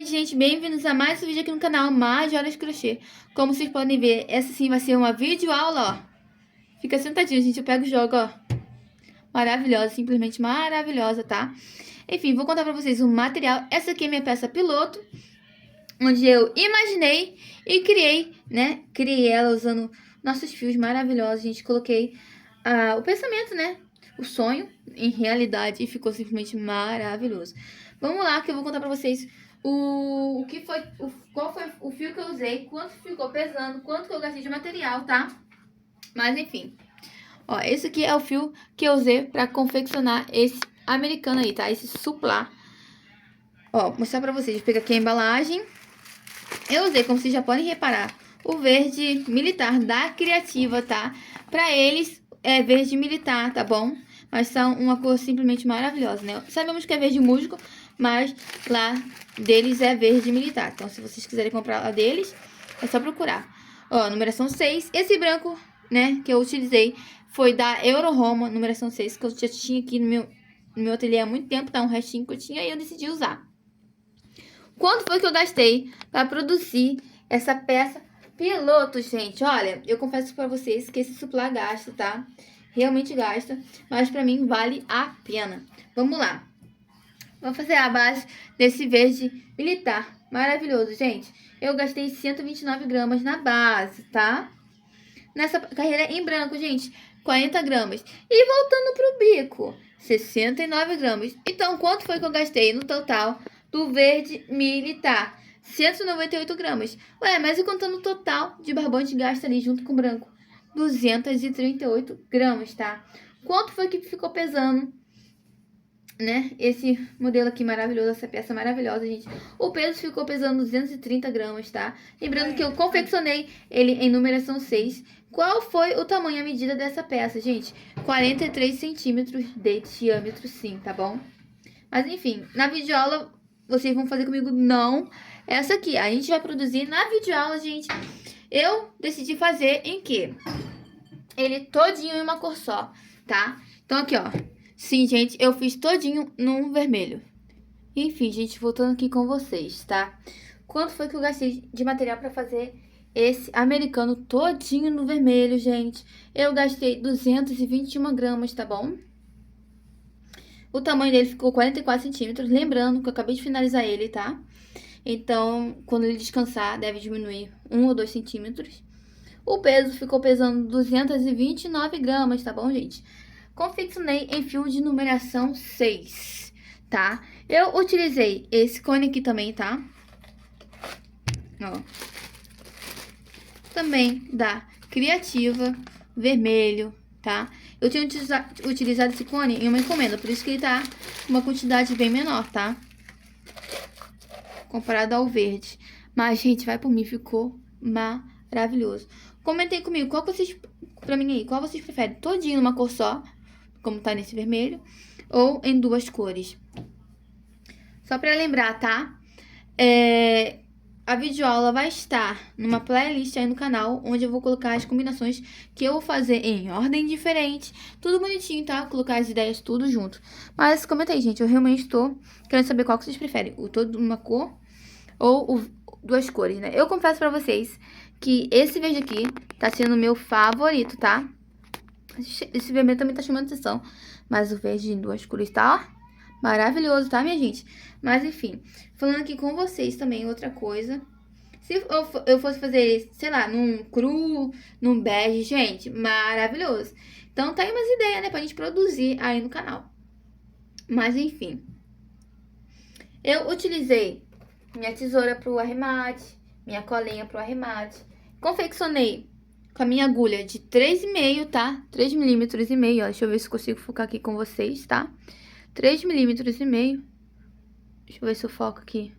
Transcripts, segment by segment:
gente, bem-vindos a mais um vídeo aqui no canal Majoras Crochê. Como vocês podem ver, essa sim vai ser uma videoaula, ó. Fica sentadinho, gente, eu pego e jogo, ó. Maravilhosa, simplesmente maravilhosa, tá? Enfim, vou contar pra vocês o material. Essa aqui é minha peça piloto, onde eu imaginei e criei, né? Criei ela usando nossos fios maravilhosos, gente. Coloquei o pensamento, né? O sonho em realidade e ficou simplesmente maravilhoso. Vamos lá que eu vou contar pra vocês qual foi o fio que eu usei, quanto ficou pesando, quanto que eu gastei de material, tá? Mas enfim, ó, esse aqui é o fio que eu usei pra confeccionar esse americano aí, tá? Esse suplá. Ó, mostrar pra vocês, pegar aqui a embalagem. Eu usei, como vocês já podem reparar, o verde militar da Criativa, tá? Pra eles é verde militar, tá bom? Mas são uma cor simplesmente maravilhosa, né? Sabemos que é verde musgo, mas lá deles é verde militar. Então, se vocês quiserem comprar lá deles, é só procurar. Ó, numeração 6. Esse branco, né, que eu utilizei foi da Euroroma, numeração 6, que eu já tinha aqui no meu ateliê há muito tempo, tá? Um restinho que eu tinha e eu decidi usar. Quanto foi que eu gastei para produzir essa peça piloto, gente? Olha, eu confesso para vocês que esse suplá gasta, tá? Realmente gasta, mas para mim vale a pena. Vamos lá. Vou fazer a base desse verde militar. Maravilhoso, gente. Eu gastei 129 gramas na base, tá? Nessa carreira em branco, gente, 40 gramas. E voltando pro bico, 69 gramas. Então, quanto foi que eu gastei no total do verde militar? 198 gramas. Ué, mas e contando o total de barbante gasta ali junto com o branco? 238 gramas, tá? Quanto foi que ficou pesando, né? Esse modelo aqui maravilhoso, essa peça maravilhosa, gente. O peso ficou pesando 230 gramas, tá? Lembrando que eu confeccionei ele em numeração 6. Qual foi o tamanho, a medida dessa peça, gente? 43 centímetros de diâmetro, sim, tá bom? Mas enfim, na videoaula vocês vão fazer comigo não essa aqui. A gente vai produzir na videoaula, gente. Eu decidi fazer em que? Ele todinho em uma cor só, tá? Então aqui, ó. Sim, gente, eu fiz todinho num vermelho. Enfim, gente, voltando aqui com vocês, tá? Quanto foi que eu gastei de material pra fazer esse americano todinho no vermelho, gente? Eu gastei 221 gramas, tá bom? O tamanho dele ficou 44 centímetros. Lembrando que eu acabei de finalizar ele, tá? Então, quando ele descansar, deve diminuir 1 ou 2 centímetros. O peso ficou pesando 229 gramas, tá bom, gente? Confeccionei em fio de numeração 6, tá? Eu utilizei esse cone aqui também, tá? Ó. Também da Criativa, vermelho, tá? Eu tinha utilizado esse cone em uma encomenda, por isso que ele tá com uma quantidade bem menor, tá? Comparado ao verde. Mas, gente, vai por mim, ficou maravilhoso. Comentem comigo, qual que vocês, pra mim aí, qual vocês preferem? Todinho numa cor só, como tá nesse vermelho, ou em duas cores? Só pra lembrar, tá? A videoaula vai estar numa playlist aí no canal, onde eu vou colocar as combinações que eu vou fazer em ordem diferente. Tudo bonitinho, tá? Vou colocar as ideias tudo junto. Mas comenta aí, gente, eu realmente tô querendo saber qual que vocês preferem. O todo numa cor ou duas cores, né? Eu confesso pra vocês que esse verde aqui tá sendo o meu favorito, tá? Esse vermelho também tá chamando atenção. Mas o verde em duas cores tá, ó, maravilhoso, tá, minha gente? Mas, enfim, falando aqui com vocês também, outra coisa. Se eu fosse fazer, sei lá, num cru, num bege, gente, maravilhoso. Então, tá aí umas ideias, né, pra gente produzir aí no canal. Mas, enfim. Eu utilizei minha tesoura pro arremate, minha colinha pro arremate. Confeccionei com a minha agulha de 3,5, tá? 3 milímetros e meio, ó. Deixa eu ver se consigo focar aqui com vocês, tá? 3 milímetros e meio. Deixa eu ver se eu foco aqui.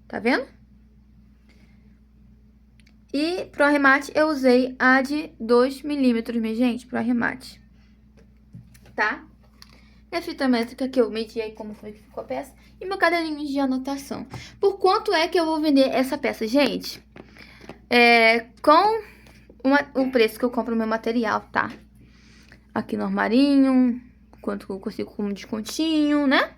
Tá vendo? E pro arremate eu usei a de 2 milímetros, minha gente, pro arremate. Tá? Minha fita métrica que eu medi aí como foi que ficou a peça. E meu caderninho de anotação. Por quanto é que eu vou vender essa peça, gente? Com o preço que eu compro o meu material, tá? Aqui no armarinho, quanto eu consigo com um descontinho, né?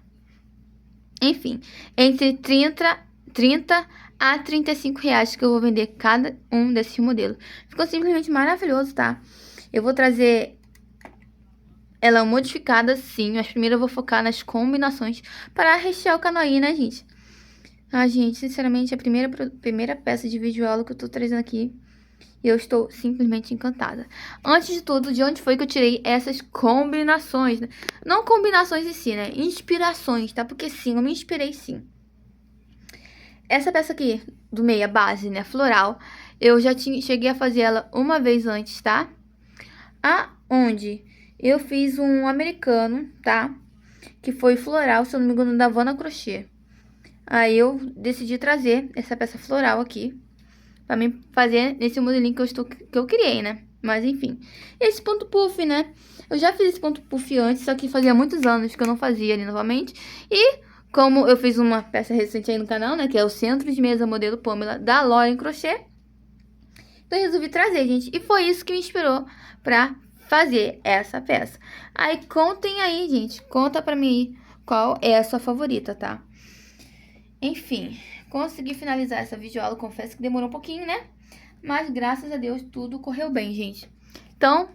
Enfim, entre 30 a 35 reais que eu vou vender cada um desses modelos. Ficou simplesmente maravilhoso, tá? Eu vou trazer ela modificada, sim, mas primeiro eu vou focar nas combinações para rechear o canal aí, né, gente? Ah, gente, sinceramente, a primeira peça de videoaula que eu tô trazendo aqui, e eu estou simplesmente encantada. Antes de tudo, de onde foi que eu tirei essas combinações, né? Não combinações em si, né? Inspirações, tá? Porque sim, eu me inspirei sim. Essa peça aqui, do meia base, né, floral, eu já cheguei a fazer ela uma vez antes, tá? Aonde eu fiz um americano, tá? Que foi floral, se eu não me engano, da Havana Crochê. Aí eu decidi trazer essa peça floral aqui, pra mim fazer nesse modelinho que eu criei, né? Mas enfim. Esse ponto puff, né? Eu já fiz esse ponto puff antes, só que fazia muitos anos que eu não fazia ali novamente. E como eu fiz uma peça recente aí no canal, né? Que é o centro de mesa modelo Pamela da Lauren Crochê. Então eu resolvi trazer, gente. E foi isso que me inspirou pra fazer essa peça. Aí contem aí, gente. Conta pra mim qual é a sua favorita, tá? Enfim, consegui finalizar essa videoaula. Confesso que demorou um pouquinho, né? Mas graças a Deus tudo correu bem, gente. Então,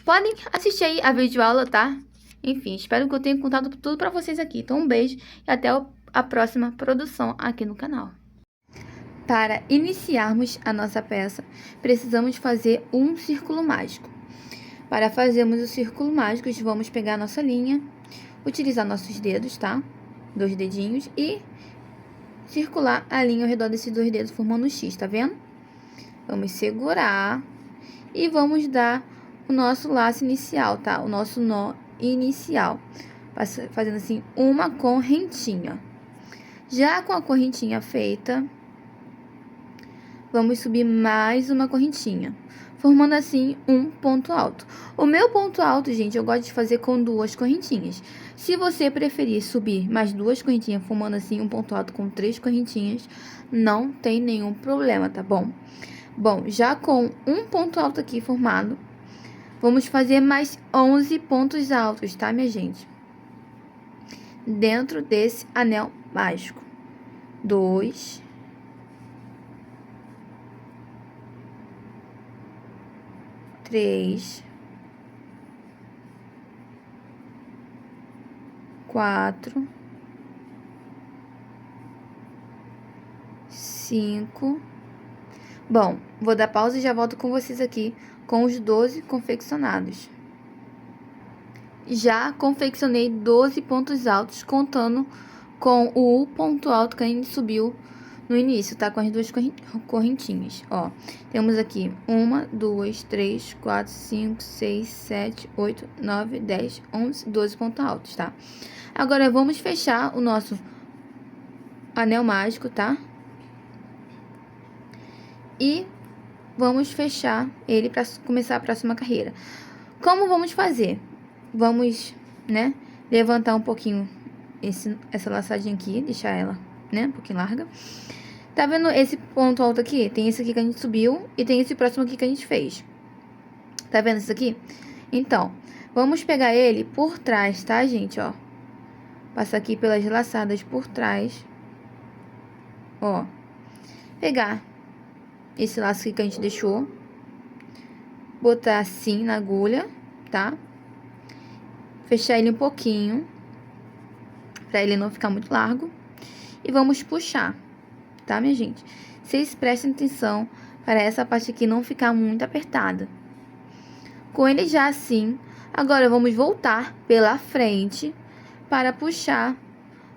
podem assistir aí a videoaula, tá? Enfim, espero que eu tenha contado tudo pra vocês aqui. Então, um beijo e até a próxima produção aqui no canal. Para iniciarmos a nossa peça, precisamos fazer um círculo mágico. Para fazermos o círculo mágico, vamos pegar a nossa linha, utilizar nossos dedos, tá? 2 dedinhos e circular a linha ao redor desses 2 dedos, formando um X, tá vendo? Vamos segurar e vamos dar o nosso laço inicial, tá? O nosso nó inicial, fazendo assim uma correntinha. Já com a correntinha feita, vamos subir mais uma correntinha, formando assim um ponto alto. O meu ponto alto, gente, eu gosto de fazer com 2 correntinhas. Se você preferir subir mais 2 correntinhas, formando assim um ponto alto com 3 correntinhas, não tem nenhum problema, tá bom? Bom, já com um ponto alto aqui formado, vamos fazer mais 11 pontos altos, tá, minha gente? Dentro desse anel mágico. 2, 3, 4, 5. Bom, vou dar pausa e já volto com vocês aqui com os 12 confeccionados. Já confeccionei 12 pontos altos, contando com o ponto alto que a gente subiu no início, tá? Com as 2 correntinhas, ó. Temos aqui 1, 2, 3, 4, 5, 6, 7, 8, 9, 10, 11, 12 pontos altos, tá? Agora, vamos fechar o nosso anel mágico, tá? E vamos fechar ele para começar a próxima carreira. Como vamos fazer? Vamos, né, levantar um pouquinho essa laçadinha aqui, deixar ela, né, um pouquinho larga. Tá vendo esse ponto alto aqui? Tem esse aqui que a gente subiu e tem esse próximo aqui que a gente fez. Tá vendo isso aqui? Então, vamos pegar ele por trás, tá, gente, ó. Passar aqui pelas laçadas por trás. Ó. Pegar esse laço aqui que a gente deixou. Botar assim na agulha, tá? Fechar ele um pouquinho, pra ele não ficar muito largo. E vamos puxar, tá, minha gente? Vocês prestem atenção para essa parte aqui não ficar muito apertada. Com ele já assim, agora vamos voltar pela frente para puxar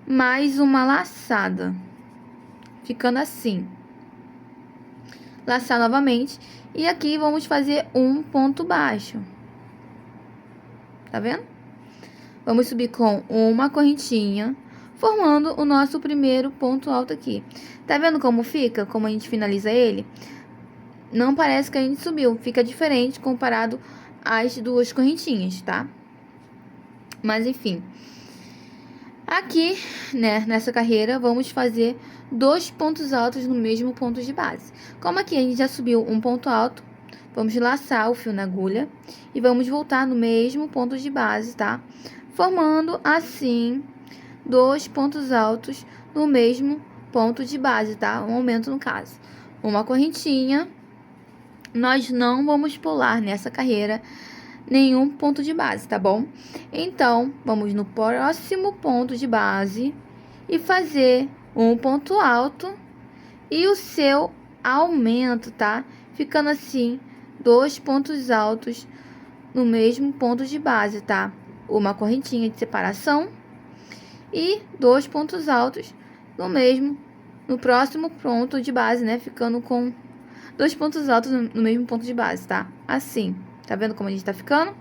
mais uma laçada. Ficando assim. Laçar novamente. E aqui vamos fazer um ponto baixo. Tá vendo? Vamos subir com uma correntinha, formando o nosso primeiro ponto alto aqui. Tá vendo como fica? Como a gente finaliza ele? Não parece que a gente subiu, fica diferente comparado às 2 correntinhas, tá? Mas enfim. Aqui, né, nessa carreira, vamos fazer 2 pontos altos no mesmo ponto de base. Como aqui a gente já subiu um ponto alto, vamos laçar o fio na agulha e vamos voltar no mesmo ponto de base, tá? Formando assim 2 pontos altos no mesmo ponto de base, tá? Um aumento no caso. Uma correntinha. Nós não vamos pular nessa carreira nenhum ponto de base, tá bom? Então, vamos no próximo ponto de base e fazer um ponto alto e o seu aumento, tá? Ficando assim, 2 pontos altos no mesmo ponto de base, tá? Uma correntinha de separação e 2 pontos altos no próximo ponto de base, né? Ficando com 2 pontos altos no mesmo ponto de base, tá? Assim, tá vendo como a gente tá ficando?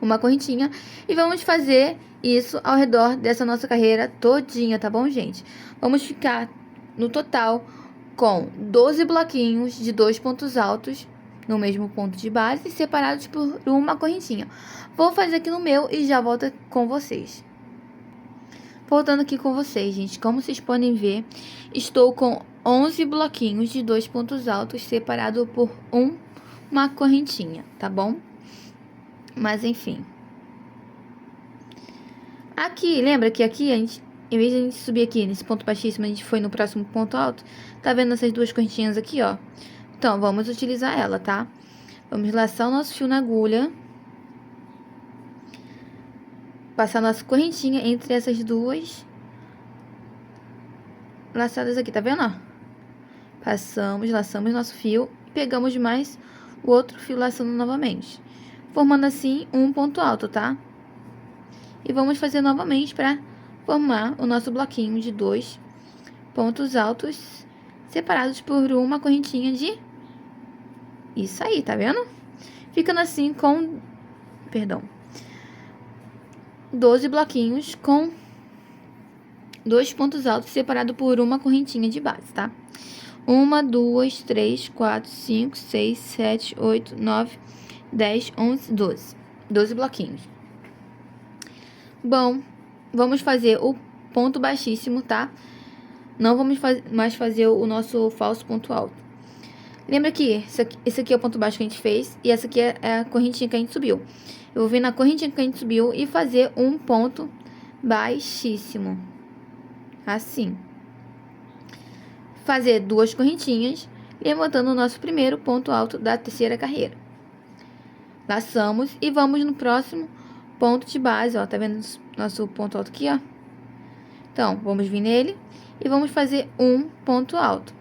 Uma correntinha. E vamos fazer isso ao redor dessa nossa carreira todinha, tá bom, gente? Vamos ficar no total com 12 bloquinhos de 2 pontos altos no mesmo ponto de base, separados por uma correntinha. Vou fazer aqui no meu e já volto com vocês. Voltando aqui com vocês, gente, como vocês podem ver, estou com 11 bloquinhos de 2 pontos altos separados por uma correntinha, tá bom? Mas enfim. Aqui, lembra que aqui a gente, em vez de a gente subir aqui nesse ponto baixíssimo, a gente foi no próximo ponto alto? Tá vendo essas duas correntinhas aqui, ó? Então, vamos utilizar ela, tá? Vamos laçar o nosso fio na agulha. Passar nossa correntinha entre essas duas laçadas aqui, tá vendo, ó? Passamos, laçamos nosso fio e pegamos mais o outro fio laçando novamente. Formando assim um ponto alto, tá? E vamos fazer novamente para formar o nosso bloquinho de 2 pontos altos separados por uma correntinha de... Isso aí, tá vendo? Ficando assim com... Perdão. 12 bloquinhos com 2 pontos altos separados por uma correntinha de base, tá? 1, 2, 3, 4, 5, 6, 7, 8, 9, 10, 11, 12. 12 bloquinhos. Bom, vamos fazer o ponto baixíssimo, tá? Não vamos mais fazer o nosso falso ponto alto. Lembra que esse aqui é o ponto baixo que a gente fez e essa aqui é a correntinha que a gente subiu. Eu vou vir na correntinha que a gente subiu e fazer um ponto baixíssimo. Assim. Fazer 2 correntinhas, levantando o nosso primeiro ponto alto da terceira carreira. Laçamos e vamos no próximo ponto de base, ó. Tá vendo nosso ponto alto aqui, ó? Então, vamos vir nele e vamos fazer um ponto alto.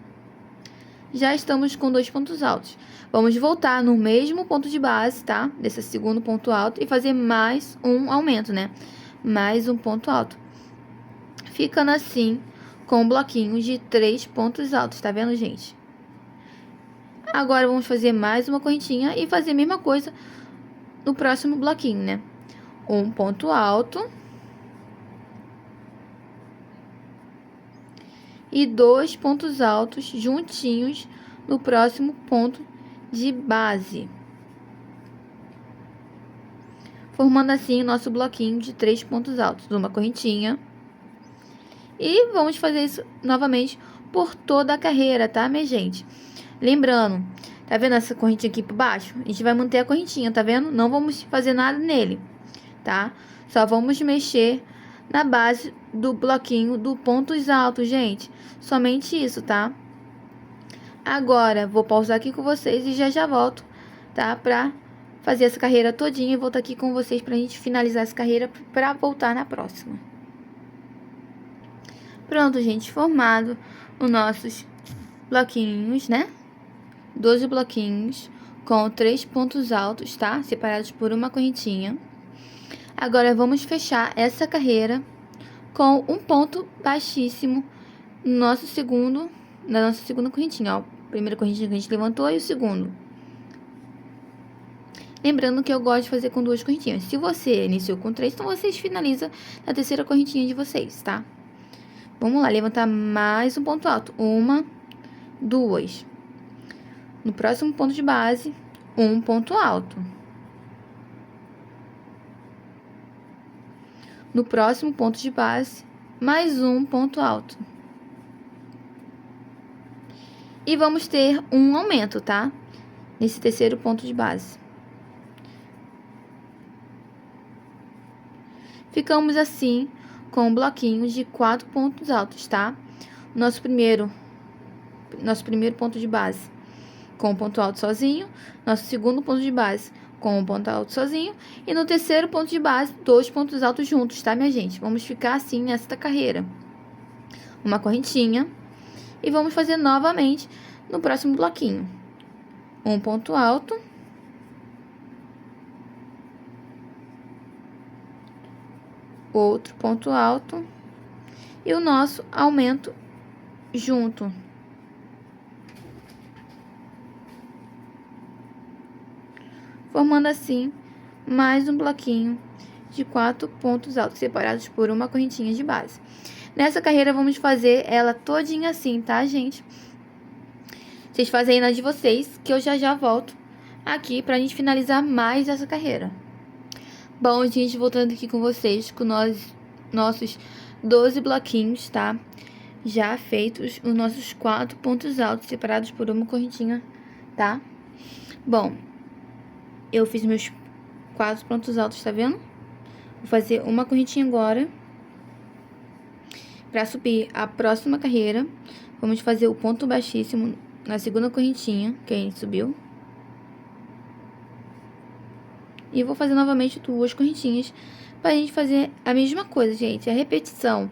Já estamos com 2 pontos altos. Vamos voltar no mesmo ponto de base, tá? Desse segundo ponto alto e fazer mais um aumento, né? Mais um ponto alto. Ficando assim com um bloquinho de 3 pontos altos, tá vendo, gente? Agora, vamos fazer mais uma correntinha e fazer a mesma coisa no próximo bloquinho, né? Um ponto alto. E 2 pontos altos juntinhos no próximo ponto de base. Formando assim o nosso bloquinho de 3 pontos altos, uma correntinha. E vamos fazer isso novamente por toda a carreira, tá, minha gente? Lembrando, tá vendo essa correntinha aqui por baixo? A gente vai manter a correntinha, tá vendo? Não vamos fazer nada nele, tá? Só vamos mexer na base do bloquinho do pontos altos, gente. Somente isso, tá? Agora, vou pausar aqui com vocês e já volto, tá? Pra fazer essa carreira todinha e voltar aqui com vocês pra gente finalizar essa carreira pra voltar na próxima. Pronto, gente, formado os nossos bloquinhos, né? 12 bloquinhos com 3 pontos altos, tá? Separados por uma correntinha. Agora, vamos fechar essa carreira com um ponto baixíssimo no nosso na nossa segunda correntinha, ó. Primeira correntinha que a gente levantou e o segundo. Lembrando que eu gosto de fazer com 2 correntinhas. Se você iniciou com 3, então vocês finalizam na terceira correntinha de vocês, tá? Vamos lá, levantar mais um ponto alto. 1, 2. No próximo ponto de base, um ponto alto. No próximo ponto de base, mais um ponto alto. E vamos ter um aumento, tá? Nesse terceiro ponto de base. Ficamos assim com um bloquinho de 4 pontos altos, tá? Nosso primeiro ponto de base com um ponto alto sozinho, nosso segundo ponto de base com um ponto alto sozinho, e no terceiro ponto de base, 2 pontos altos juntos, tá, minha gente? Vamos ficar assim nesta carreira. Uma correntinha, e vamos fazer novamente no próximo bloquinho. Um ponto alto, outro ponto alto, e o nosso aumento junto. Formando assim mais um bloquinho de 4 pontos altos separados por uma correntinha de base. Nessa carreira vamos fazer ela todinha assim, tá, gente? Vocês fazem aí na de vocês, que eu já volto aqui pra gente finalizar mais essa carreira. Bom, gente, voltando aqui com vocês, com nossos 12 bloquinhos, tá? Já feitos os nossos 4 pontos altos separados por uma correntinha, tá? Bom, eu fiz meus 4 pontos altos, tá vendo? Vou fazer uma correntinha agora. Pra subir a próxima carreira, vamos fazer o ponto baixíssimo na segunda correntinha que a gente subiu. E vou fazer novamente 2 correntinhas pra gente fazer a mesma coisa, gente. A repetição,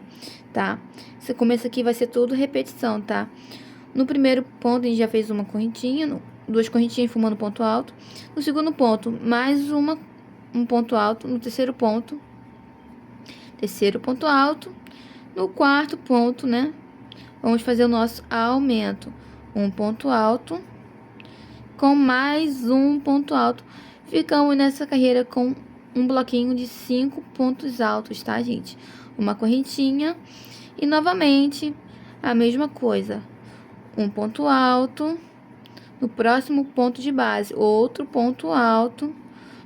tá? Esse começo aqui vai ser tudo repetição, tá? No primeiro ponto, a gente já fez uma correntinha, 2 correntinhas formando ponto alto. No segundo ponto, mais um ponto alto. No terceiro ponto alto. No quarto ponto, né? Vamos fazer o nosso aumento. Um ponto alto com mais um ponto alto. Ficamos nessa carreira com um bloquinho de 5 pontos altos, tá, gente? Uma correntinha e novamente a mesma coisa. Um ponto alto. No próximo ponto de base, outro ponto alto.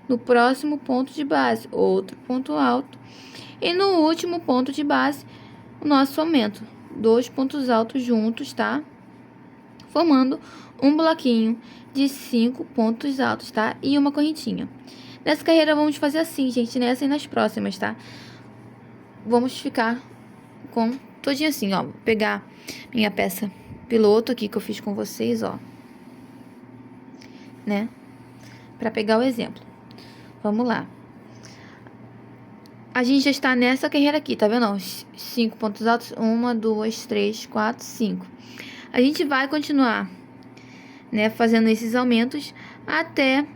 No próximo ponto de base, outro ponto alto. E no último ponto de base, o nosso aumento. 2 pontos altos juntos, tá? Formando um bloquinho de 5 pontos altos, tá? E uma correntinha. Nessa carreira, vamos fazer assim, gente, nessa e nas próximas, tá? Vamos ficar com todinho assim, ó. Vou pegar minha peça piloto aqui que eu fiz com vocês, ó. Né? Pra pegar o exemplo. Vamos lá. A gente já está nessa carreira aqui, tá vendo? 5 pontos altos. 1, 2, 3, 4, 5. A gente vai continuar, né, fazendo esses aumentos até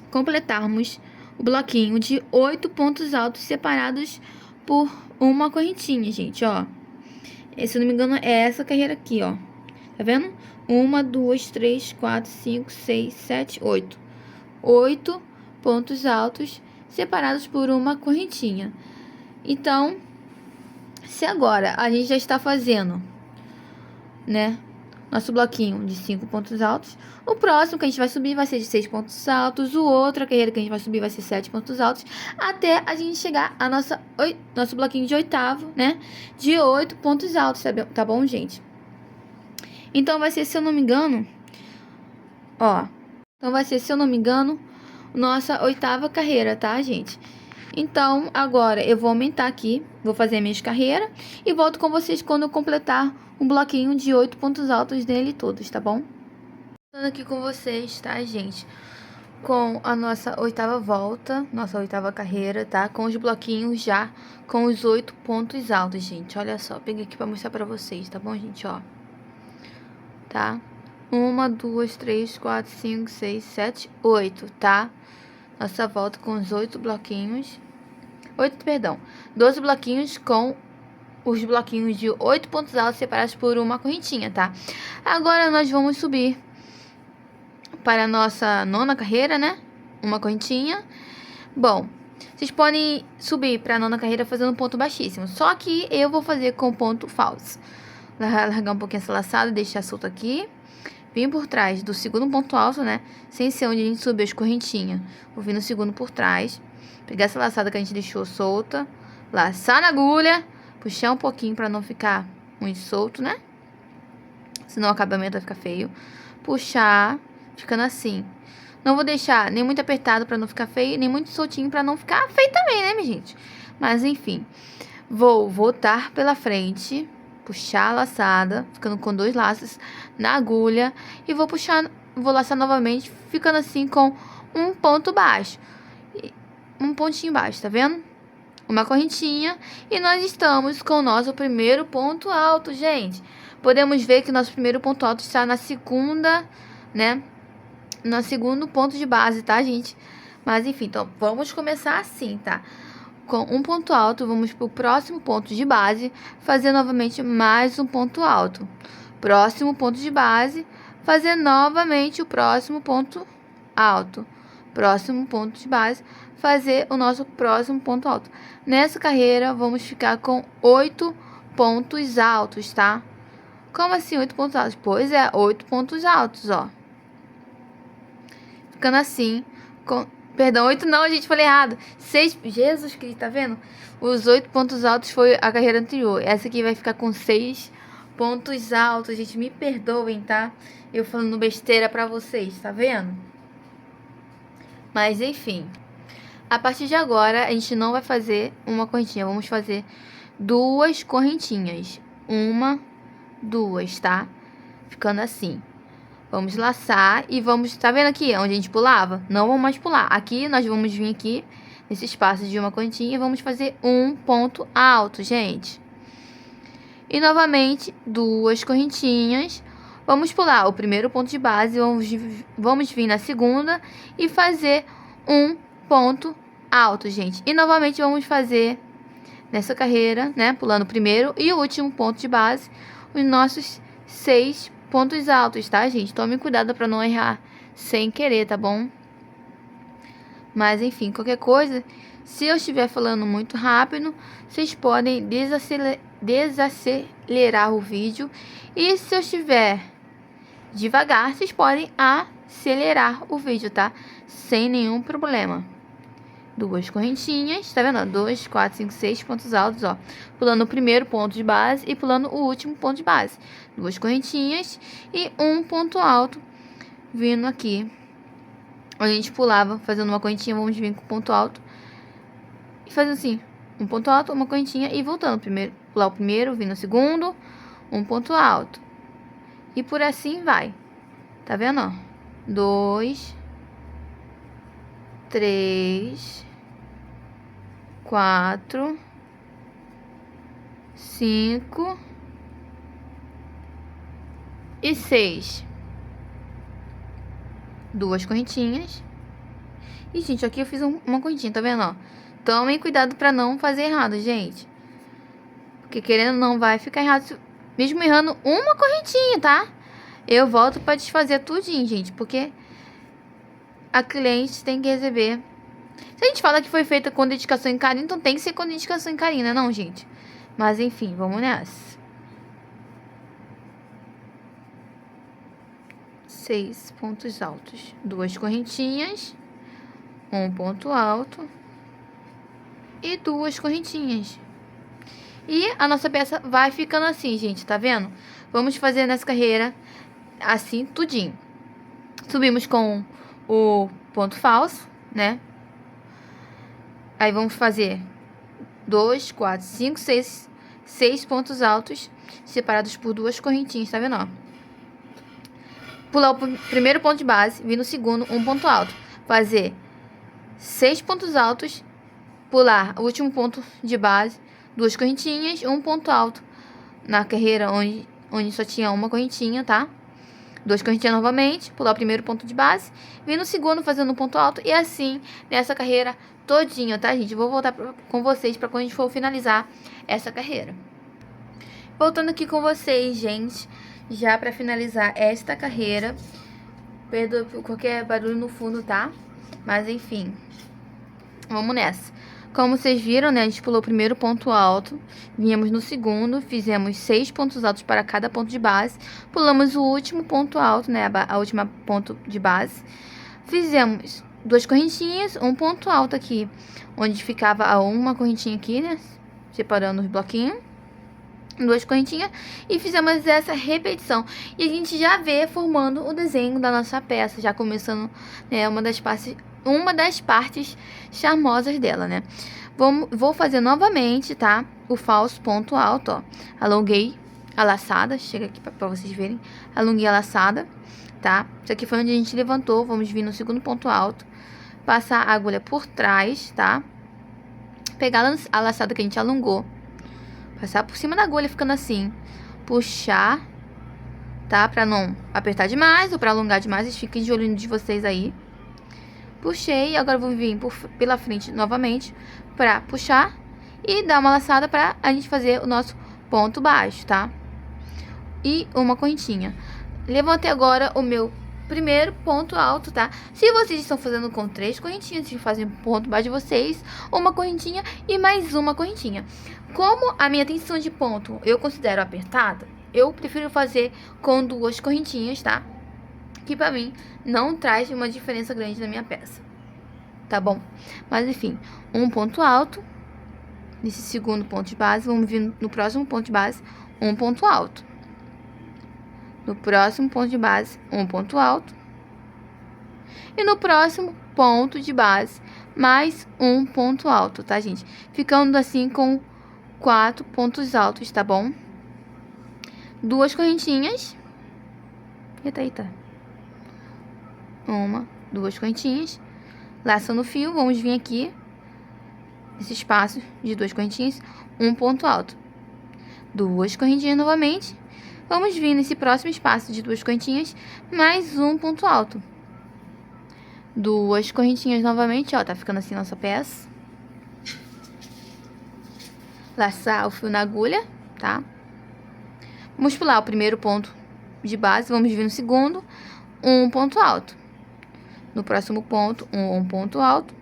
completarmos o bloquinho de 8 pontos altos separados por uma correntinha, gente, ó. Se eu não me engano, é essa carreira aqui, ó. Tá vendo? 1, 2, 3, 4, 5, 6, 7, 8. 8 pontos altos separados por uma correntinha. Então, se agora a gente já está fazendo, né, nosso bloquinho de 5 pontos altos, o próximo que a gente vai subir vai ser de 6 pontos altos, o outro carreira que a gente vai subir vai ser 7 pontos altos, até a gente chegar a nosso bloquinho de oitavo, né, de 8 pontos altos, tá bom, gente? Então, vai ser, se eu não me engano, ó, nossa oitava carreira, tá, gente? Então, agora eu vou aumentar aqui, vou fazer a minha carreira e volto com vocês quando eu completar um bloquinho de 8 pontos altos nele todos, tá bom? Voltando aqui com vocês, tá, gente? Com a nossa oitava volta, nossa oitava carreira, tá? Com os bloquinhos já com os 8 pontos altos, gente. Olha só, peguei aqui pra mostrar pra vocês, tá bom, gente? Ó. Tá? 1, 2, 3, 4, 5, 6, 7, 8, tá? Nossa volta com os 8 bloquinhos. 12 bloquinhos com os bloquinhos de 8 pontos altos separados por uma correntinha, tá? Agora nós vamos subir para a nossa nona carreira, né? Uma correntinha. Bom, vocês podem subir para a nona carreira fazendo um ponto baixíssimo. Só que eu vou fazer com ponto falso. Largar um pouquinho essa laçada, deixar solto aqui. Vim por trás do segundo ponto alto, né? Sem ser onde a gente subiu as correntinhas. Vou vir no segundo por trás. Pegar essa laçada que a gente deixou solta. Laçar na agulha. Puxar um pouquinho pra não ficar muito solto, né? Senão o acabamento vai ficar feio. Puxar, ficando assim. Não vou deixar nem muito apertado pra não ficar feio, nem muito soltinho pra não ficar feio também, né, minha gente? Mas, enfim. Vou voltar pela frente, puxar a laçada, ficando com 2 laços na agulha. E vou laçar novamente, ficando assim com um ponto baixo. Um pontinho baixo, tá vendo? Uma correntinha. E nós estamos com o nosso primeiro ponto alto, gente. Podemos ver que o nosso primeiro ponto alto está na segunda, né? No segundo ponto de base, tá, gente? Mas, enfim, então, vamos começar assim, tá? Com um ponto alto, vamos pro próximo ponto de base, fazer novamente mais um ponto alto. Próximo ponto de base, fazer novamente o próximo ponto alto. Próximo ponto de base, fazer o nosso próximo ponto alto. Nessa carreira, vamos ficar com 8 pontos altos, tá? Como assim 8 pontos altos? Pois é, 8 pontos altos, ó. Ficando assim, com... Perdão, 8 não, gente, falei errado. 6, Jesus Cristo, tá vendo? Os 8 pontos altos foi a carreira anterior. Essa aqui vai ficar com 6 pontos altos, gente, me perdoem, tá? Eu falando besteira pra vocês, tá vendo? Mas, enfim. A partir de agora, a gente não vai fazer uma correntinha. Vamos fazer 2 correntinhas. 1, 2, tá? Ficando assim. Vamos laçar e vamos... Tá vendo aqui onde a gente pulava? Não vamos mais pular. Aqui, nós vamos vir aqui, nesse espaço de uma correntinha, e vamos fazer um ponto alto, gente. E, novamente, 2 correntinhas. Vamos pular o primeiro ponto de base, vamos vir na segunda e fazer um ponto alto, gente. E, novamente, vamos fazer nessa carreira, né? Pulando o primeiro e o último ponto de base, os nossos 6 pontos altos, tá, gente? Tome cuidado para não errar sem querer, tá bom? Mas, enfim, qualquer coisa, se eu estiver falando muito rápido, vocês podem desacelerar o vídeo. E se eu estiver devagar, vocês podem acelerar o vídeo, tá? Sem nenhum problema. 2 correntinhas, tá vendo? 2, 4, 5, 6 pontos altos, ó. Pulando o primeiro ponto de base e pulando o último ponto de base. 2 correntinhas e um ponto alto vindo aqui. A gente pulava, fazendo uma correntinha, vamos vir com ponto alto. E fazendo assim, um ponto alto, uma correntinha e voltando. Primeiro, pular o primeiro, vindo o segundo, um ponto alto. E por assim vai. Tá vendo, ó? 2, 3, 4, 5 e 6. 2 correntinhas. E, gente, aqui eu fiz uma correntinha, tá vendo, ó? Tomem cuidado pra não fazer errado, gente. Porque querendo não vai ficar errado, mesmo errando uma correntinha, tá? Eu volto pra desfazer tudinho, gente, porque a cliente tem que receber. Se a gente fala que foi feita com dedicação e carinho, então tem que ser com dedicação e carinho, né, não, gente? Mas, enfim, vamos nessa. 6 pontos altos. 2 correntinhas. Um ponto alto. E 2 correntinhas. E a nossa peça vai ficando assim, gente, tá vendo? Vamos fazer nessa carreira assim, tudinho. Subimos com o ponto falso, né? Aí vamos fazer 2, 4, 5, 6 pontos altos separados por 2 correntinhas, tá vendo, ó? Pular o primeiro ponto de base, vir no segundo, um ponto alto. Fazer 6 pontos altos, pular o último ponto de base, 2 correntinhas, um ponto alto. Na carreira onde só tinha uma correntinha, tá? 2 correntinhas novamente, pular o primeiro ponto de base, vir no segundo fazendo um ponto alto. E assim, nessa carreira todinha, tá, gente? Vou voltar com vocês pra quando a gente for finalizar essa carreira. Voltando aqui com vocês, gente, já pra finalizar esta carreira. Perdoa por qualquer barulho no fundo, tá? Mas, enfim, vamos nessa. Como vocês viram, né, a gente pulou o primeiro ponto alto, viemos no segundo, fizemos 6 pontos altos para cada ponto de base, pulamos o último ponto alto, né, a última ponto de base, fizemos 2 correntinhas, um ponto alto aqui, onde ficava uma correntinha aqui, né, separando os bloquinhos, 2 correntinhas, e fizemos essa repetição. E a gente já vê formando o desenho da nossa peça, já começando, né, uma das partes uma das partes charmosas dela, né? Vou fazer novamente, tá? O falso ponto alto, ó. Alonguei a laçada, chega aqui pra vocês verem. Alonguei a laçada, tá? Isso aqui foi onde a gente levantou, vamos vir no segundo ponto alto. Passar a agulha por trás, tá? Pegar a laçada que a gente alongou. Passar por cima da agulha, ficando assim. Puxar, tá? Pra não apertar demais ou pra alongar demais. Vocês fiquem de olho de vocês aí. Puxei, agora vou vir pela frente novamente pra puxar e dar uma laçada pra a gente fazer o nosso ponto baixo, tá? E uma correntinha. Levantei agora o meu primeiro ponto alto, tá? Se vocês estão fazendo com 3 correntinhas, vocês fazem ponto baixo de vocês, uma correntinha e mais uma correntinha. Como a minha tensão de ponto eu considero apertada, eu prefiro fazer com 2 correntinhas, tá? Que pra mim não traz uma diferença grande na minha peça, tá bom? Mas enfim, um ponto alto. Nesse segundo ponto de base, vamos vir no próximo ponto de base, um ponto alto. No próximo ponto de base, um ponto alto. E no próximo ponto de base, mais um ponto alto, tá, gente? Ficando assim com 4 pontos altos, tá bom? 2 correntinhas. Eita. 2 correntinhas. Laça no fio, vamos vir aqui. Esse espaço de 2 correntinhas, um ponto alto. 2 correntinhas novamente. Vamos vir nesse próximo espaço de 2 correntinhas, mais um ponto alto. 2 correntinhas novamente, ó, tá ficando assim nossa peça. Laçar o fio na agulha, tá? Vamos pular o primeiro ponto de base, vamos vir no segundo, um ponto alto. No próximo ponto, um ponto alto.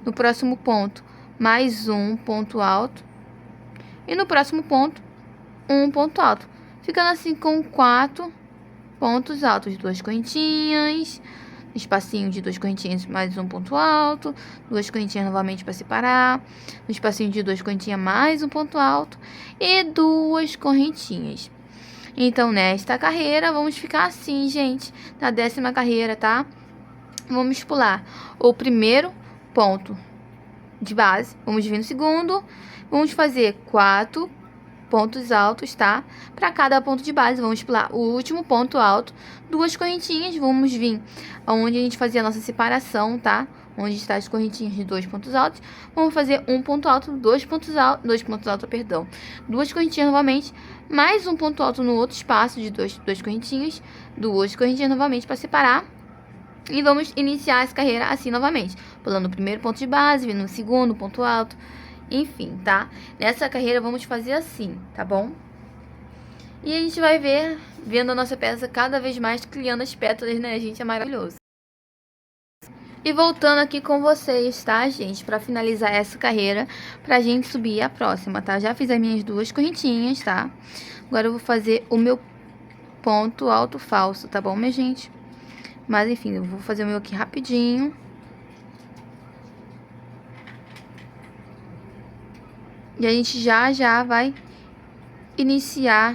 No próximo ponto, mais um ponto alto. E no próximo ponto, um ponto alto. Ficando assim com 4 pontos altos. 2 correntinhas, espacinho de 2 correntinhas mais um ponto alto. 2 correntinhas novamente para separar. No espacinho de 2 correntinhas mais um ponto alto. E 2 correntinhas. Então, nesta carreira, vamos ficar assim, gente. Na 10ª carreira, tá? Vamos pular o primeiro ponto de base. Vamos vir no segundo. Vamos fazer 4 pontos altos, tá? Para cada ponto de base, vamos pular o último ponto alto, 2 correntinhas. Vamos vir onde a gente fazia a nossa separação, tá? Onde está as correntinhas de 2 pontos altos. Vamos fazer um ponto alto, 2 pontos altos, perdão. 2 correntinhas novamente, mais um ponto alto no outro espaço de 2 correntinhas, 2 correntinhas novamente para separar. E vamos iniciar essa carreira assim novamente, pulando o primeiro ponto de base, vindo no segundo ponto alto, enfim, tá? Nessa carreira vamos fazer assim, tá bom? E a gente vai vendo a nossa peça cada vez mais criando as pétalas, né, gente? É maravilhoso. E voltando aqui com vocês, tá, gente? Pra finalizar essa carreira, pra gente subir a próxima, tá? Já fiz as minhas 2 correntinhas, tá? Agora eu vou fazer o meu ponto alto falso, tá bom, minha gente? Mas, enfim, eu vou fazer o meu aqui rapidinho. E a gente já vai iniciar.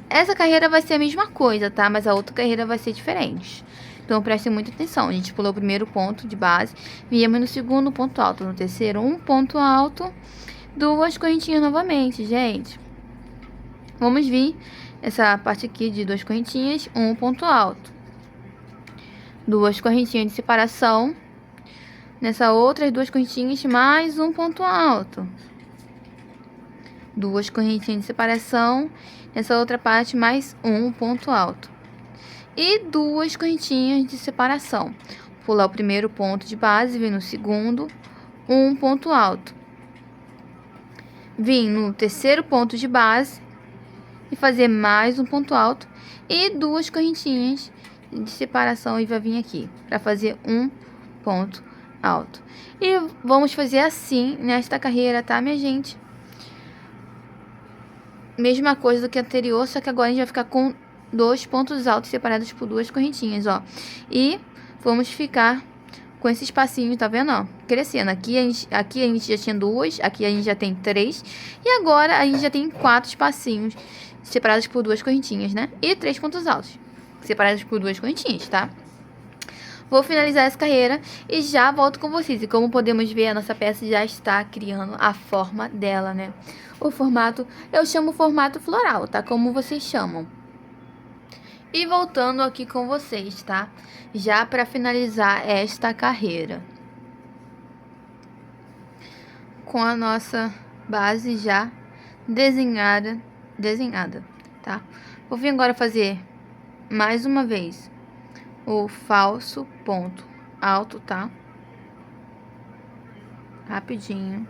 Essa carreira vai ser a mesma coisa, tá? Mas a outra carreira vai ser diferente. Então, prestem muita atenção. A gente pulou o primeiro ponto de base. Viemos no segundo ponto alto. No terceiro, um ponto alto. 2 correntinhas novamente, gente. Vamos vir essa parte aqui de 2 correntinhas, um ponto alto. 2 correntinhas de separação. Nessa outra, 2 correntinhas mais um ponto alto. 2 correntinhas de separação. Nessa outra parte, mais um ponto alto. E 2 correntinhas de separação. Pular o primeiro ponto de base, vir no segundo, um ponto alto. Vim no terceiro ponto de base e fazer mais um ponto alto e 2 correntinhas de separação e vai vir aqui para fazer um ponto alto. E vamos fazer assim nesta carreira, tá, minha gente? Mesma coisa do que anterior, só que agora a gente vai ficar com 2 pontos altos separados por 2 correntinhas, ó. E vamos ficar com esse espacinho, tá vendo, ó? Crescendo. Aqui a gente já tinha 2, aqui a gente já tem 3. E agora a gente já tem 4 espacinhos separados por 2 correntinhas, né? E 3 pontos altos separados por 2 correntinhas, tá? Vou finalizar essa carreira e já volto com vocês. E como podemos ver, a nossa peça já está criando a forma dela, né? O formato, eu chamo formato floral, tá? Como vocês chamam. E voltando aqui com vocês, tá? Já para finalizar esta carreira. Com a nossa base já desenhada, tá? Vou vir agora fazer mais uma vez o falso ponto alto, tá? Rapidinho.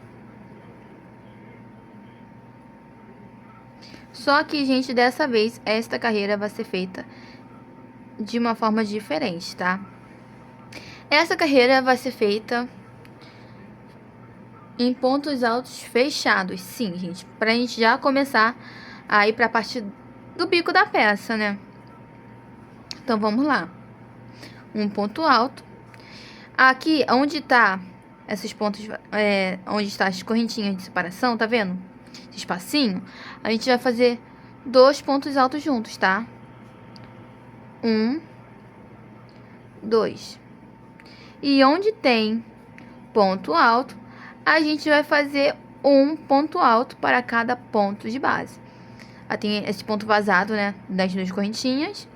Só que, gente, dessa vez, esta carreira vai ser feita de uma forma diferente, tá? Essa carreira vai ser feita em pontos altos fechados, sim, gente. Pra gente já começar a ir pra parte do bico da peça, né? Então, vamos lá. Um ponto alto. Aqui, onde tá esses pontos, onde está as correntinhas de separação, tá vendo? Esse espacinho, a gente vai fazer 2 pontos altos juntos, tá? 1, 2. E onde tem ponto alto, a gente vai fazer um ponto alto para cada ponto de base. Tem esse ponto vazado, né? Das 2 correntinhas,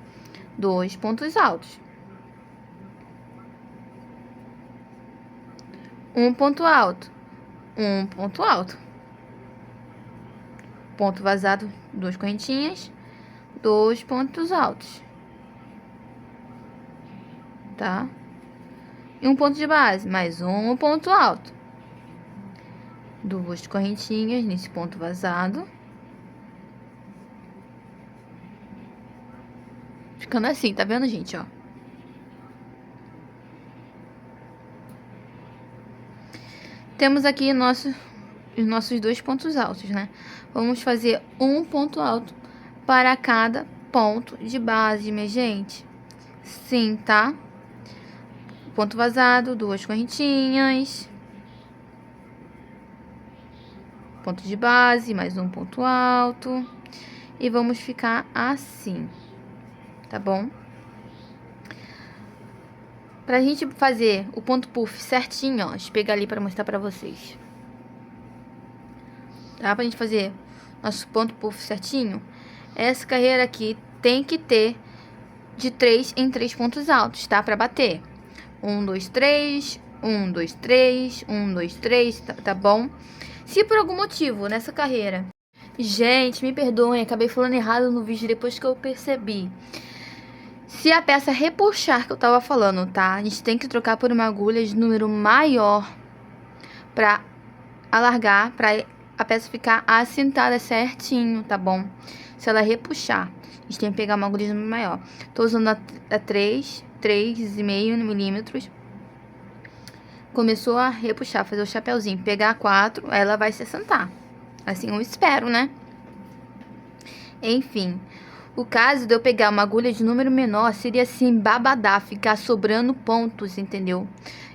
2 pontos altos. Um ponto alto, um ponto alto. Ponto vazado, 2 correntinhas, 2 pontos altos. Tá? E um ponto de base, mais um ponto alto. 2 correntinhas nesse ponto vazado. Ficando assim, tá vendo, gente, ó? Temos aqui os nossos 2 pontos altos, né? Vamos fazer um ponto alto para cada ponto de base, minha gente. Sim, tá? Ponto vazado, 2 correntinhas. Ponto de base, mais um ponto alto. E vamos ficar assim, tá bom? Pra gente fazer o ponto puff certinho, ó, deixa eu pegar ali pra mostrar pra vocês. Tá? Pra gente fazer nosso ponto puff certinho, essa carreira aqui tem que ter de 3 em 3 pontos altos, tá? Pra bater. 1, 2, 3, 1, 2, 3, 1, 2, 3, tá bom? Se por algum motivo nessa carreira... Gente, me perdoem, acabei falando errado no vídeo depois que eu percebi. Se a peça repuxar, que eu tava falando, tá? A gente tem que trocar por uma agulha de número maior pra alargar, pra a peça ficar assentada certinho, tá bom? Se ela repuxar, a gente tem que pegar uma agulha de número maior. Tô usando a 3,5 milímetros. Começou a repuxar, fazer o chapéuzinho. Pegar a 4, ela vai se assentar. Assim eu espero, né? Enfim... O caso de eu pegar uma agulha de número menor seria assim, babadá, ficar sobrando pontos, entendeu?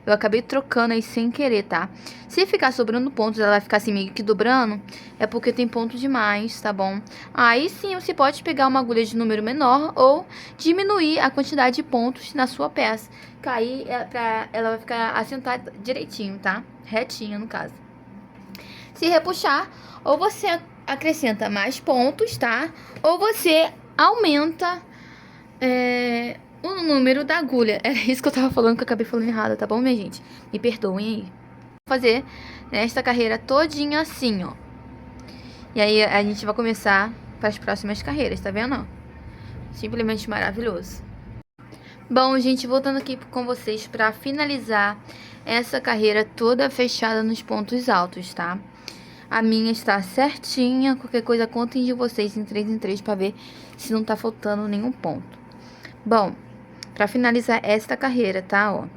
Eu acabei trocando aí sem querer, tá? Se ficar sobrando pontos, ela vai ficar assim meio que dobrando, é porque tem ponto demais, tá bom? Aí sim, você pode pegar uma agulha de número menor ou diminuir a quantidade de pontos na sua peça. Que aí ela vai ficar assentada direitinho, tá? Retinha, no caso. Se repuxar, ou você acrescenta mais pontos, tá? Ou você aumenta o número da agulha. Era isso que eu tava falando, que eu acabei falando errado, tá bom, minha gente? Me perdoem aí. Vou fazer esta carreira todinha assim, ó. E aí a gente vai começar para as próximas carreiras, tá vendo? Simplesmente maravilhoso. Bom, gente, voltando aqui com vocês para finalizar essa carreira toda fechada nos pontos altos, tá? A minha está certinha, qualquer coisa contem de vocês em 3 em 3 para ver se não tá faltando nenhum ponto. Bom, para finalizar esta carreira, tá, ó.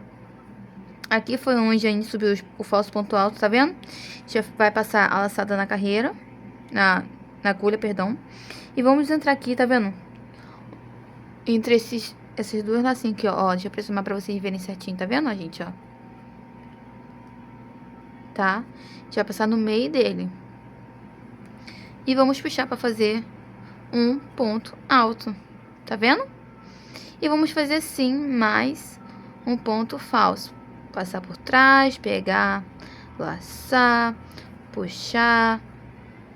Aqui foi onde a gente subiu o falso ponto alto, tá vendo? A gente vai passar a laçada na carreira, na agulha, perdão. E vamos entrar aqui, tá vendo? Entre esses 2 lacinhos aqui, ó. Deixa eu aproximar pra vocês verem certinho, tá vendo, ó, gente, ó? Tá? A gente vai passar no meio dele. E vamos puxar pra fazer um ponto alto, tá vendo? E vamos fazer assim mais um ponto falso. Passar por trás, pegar, laçar, puxar,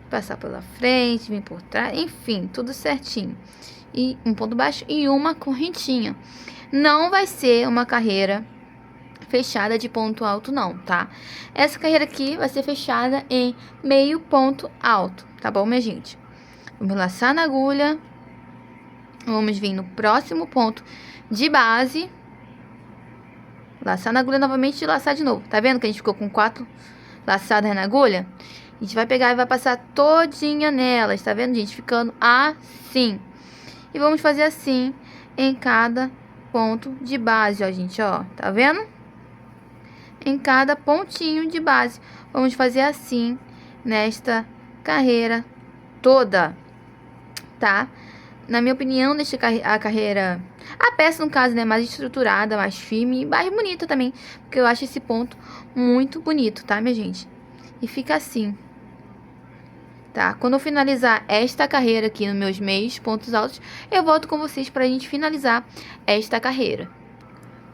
passar pela frente, vir por trás, enfim, tudo certinho. E um ponto baixo e uma correntinha. Não vai ser uma carreira fechada de ponto alto não, tá? Essa carreira aqui vai ser fechada em meio ponto alto, tá bom, minha gente? Vamos laçar na agulha. Vamos vir no próximo ponto de base. Laçar na agulha novamente e laçar de novo. Tá vendo que a gente ficou com 4 laçadas na agulha? A gente vai pegar e vai passar todinha nelas, tá vendo, gente? Ficando assim. E vamos fazer assim em cada ponto de base, ó, gente, ó. Tá vendo? Em cada pontinho de base. Vamos fazer assim nesta carreira toda, tá? Na minha opinião, deixa a carreira... A peça, no caso, né, mais estruturada, mais firme e mais bonita também. Porque eu acho esse ponto muito bonito, tá, minha gente? E fica assim, tá? Quando eu finalizar esta carreira aqui nos meus meios pontos altos, eu volto com vocês pra gente finalizar esta carreira.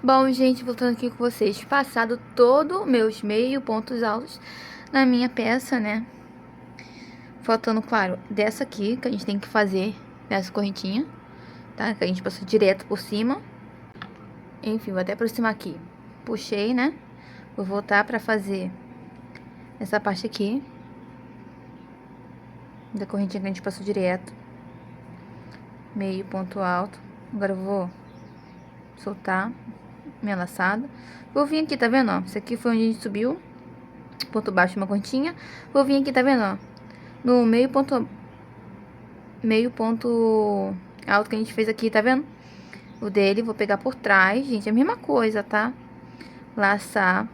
Bom, gente, voltando aqui com vocês. Passado todo meus meio pontos altos na minha peça, né? Faltando, claro, dessa aqui, que a gente tem que fazer nessa correntinha, tá? Que a gente passou direto por cima. Enfim, vou até aproximar aqui. Puxei, né? Vou voltar pra fazer essa parte aqui da correntinha que a gente passou direto. Meio ponto alto. Agora eu vou soltar minha laçada. Vou vir aqui, tá vendo, ó? Isso aqui foi onde a gente subiu. Ponto baixo, uma correntinha. Vou vir aqui, tá vendo, ó? No meio ponto alto que a gente fez aqui, tá vendo? O dele, vou pegar por trás, gente, é a mesma coisa, tá? Laçar.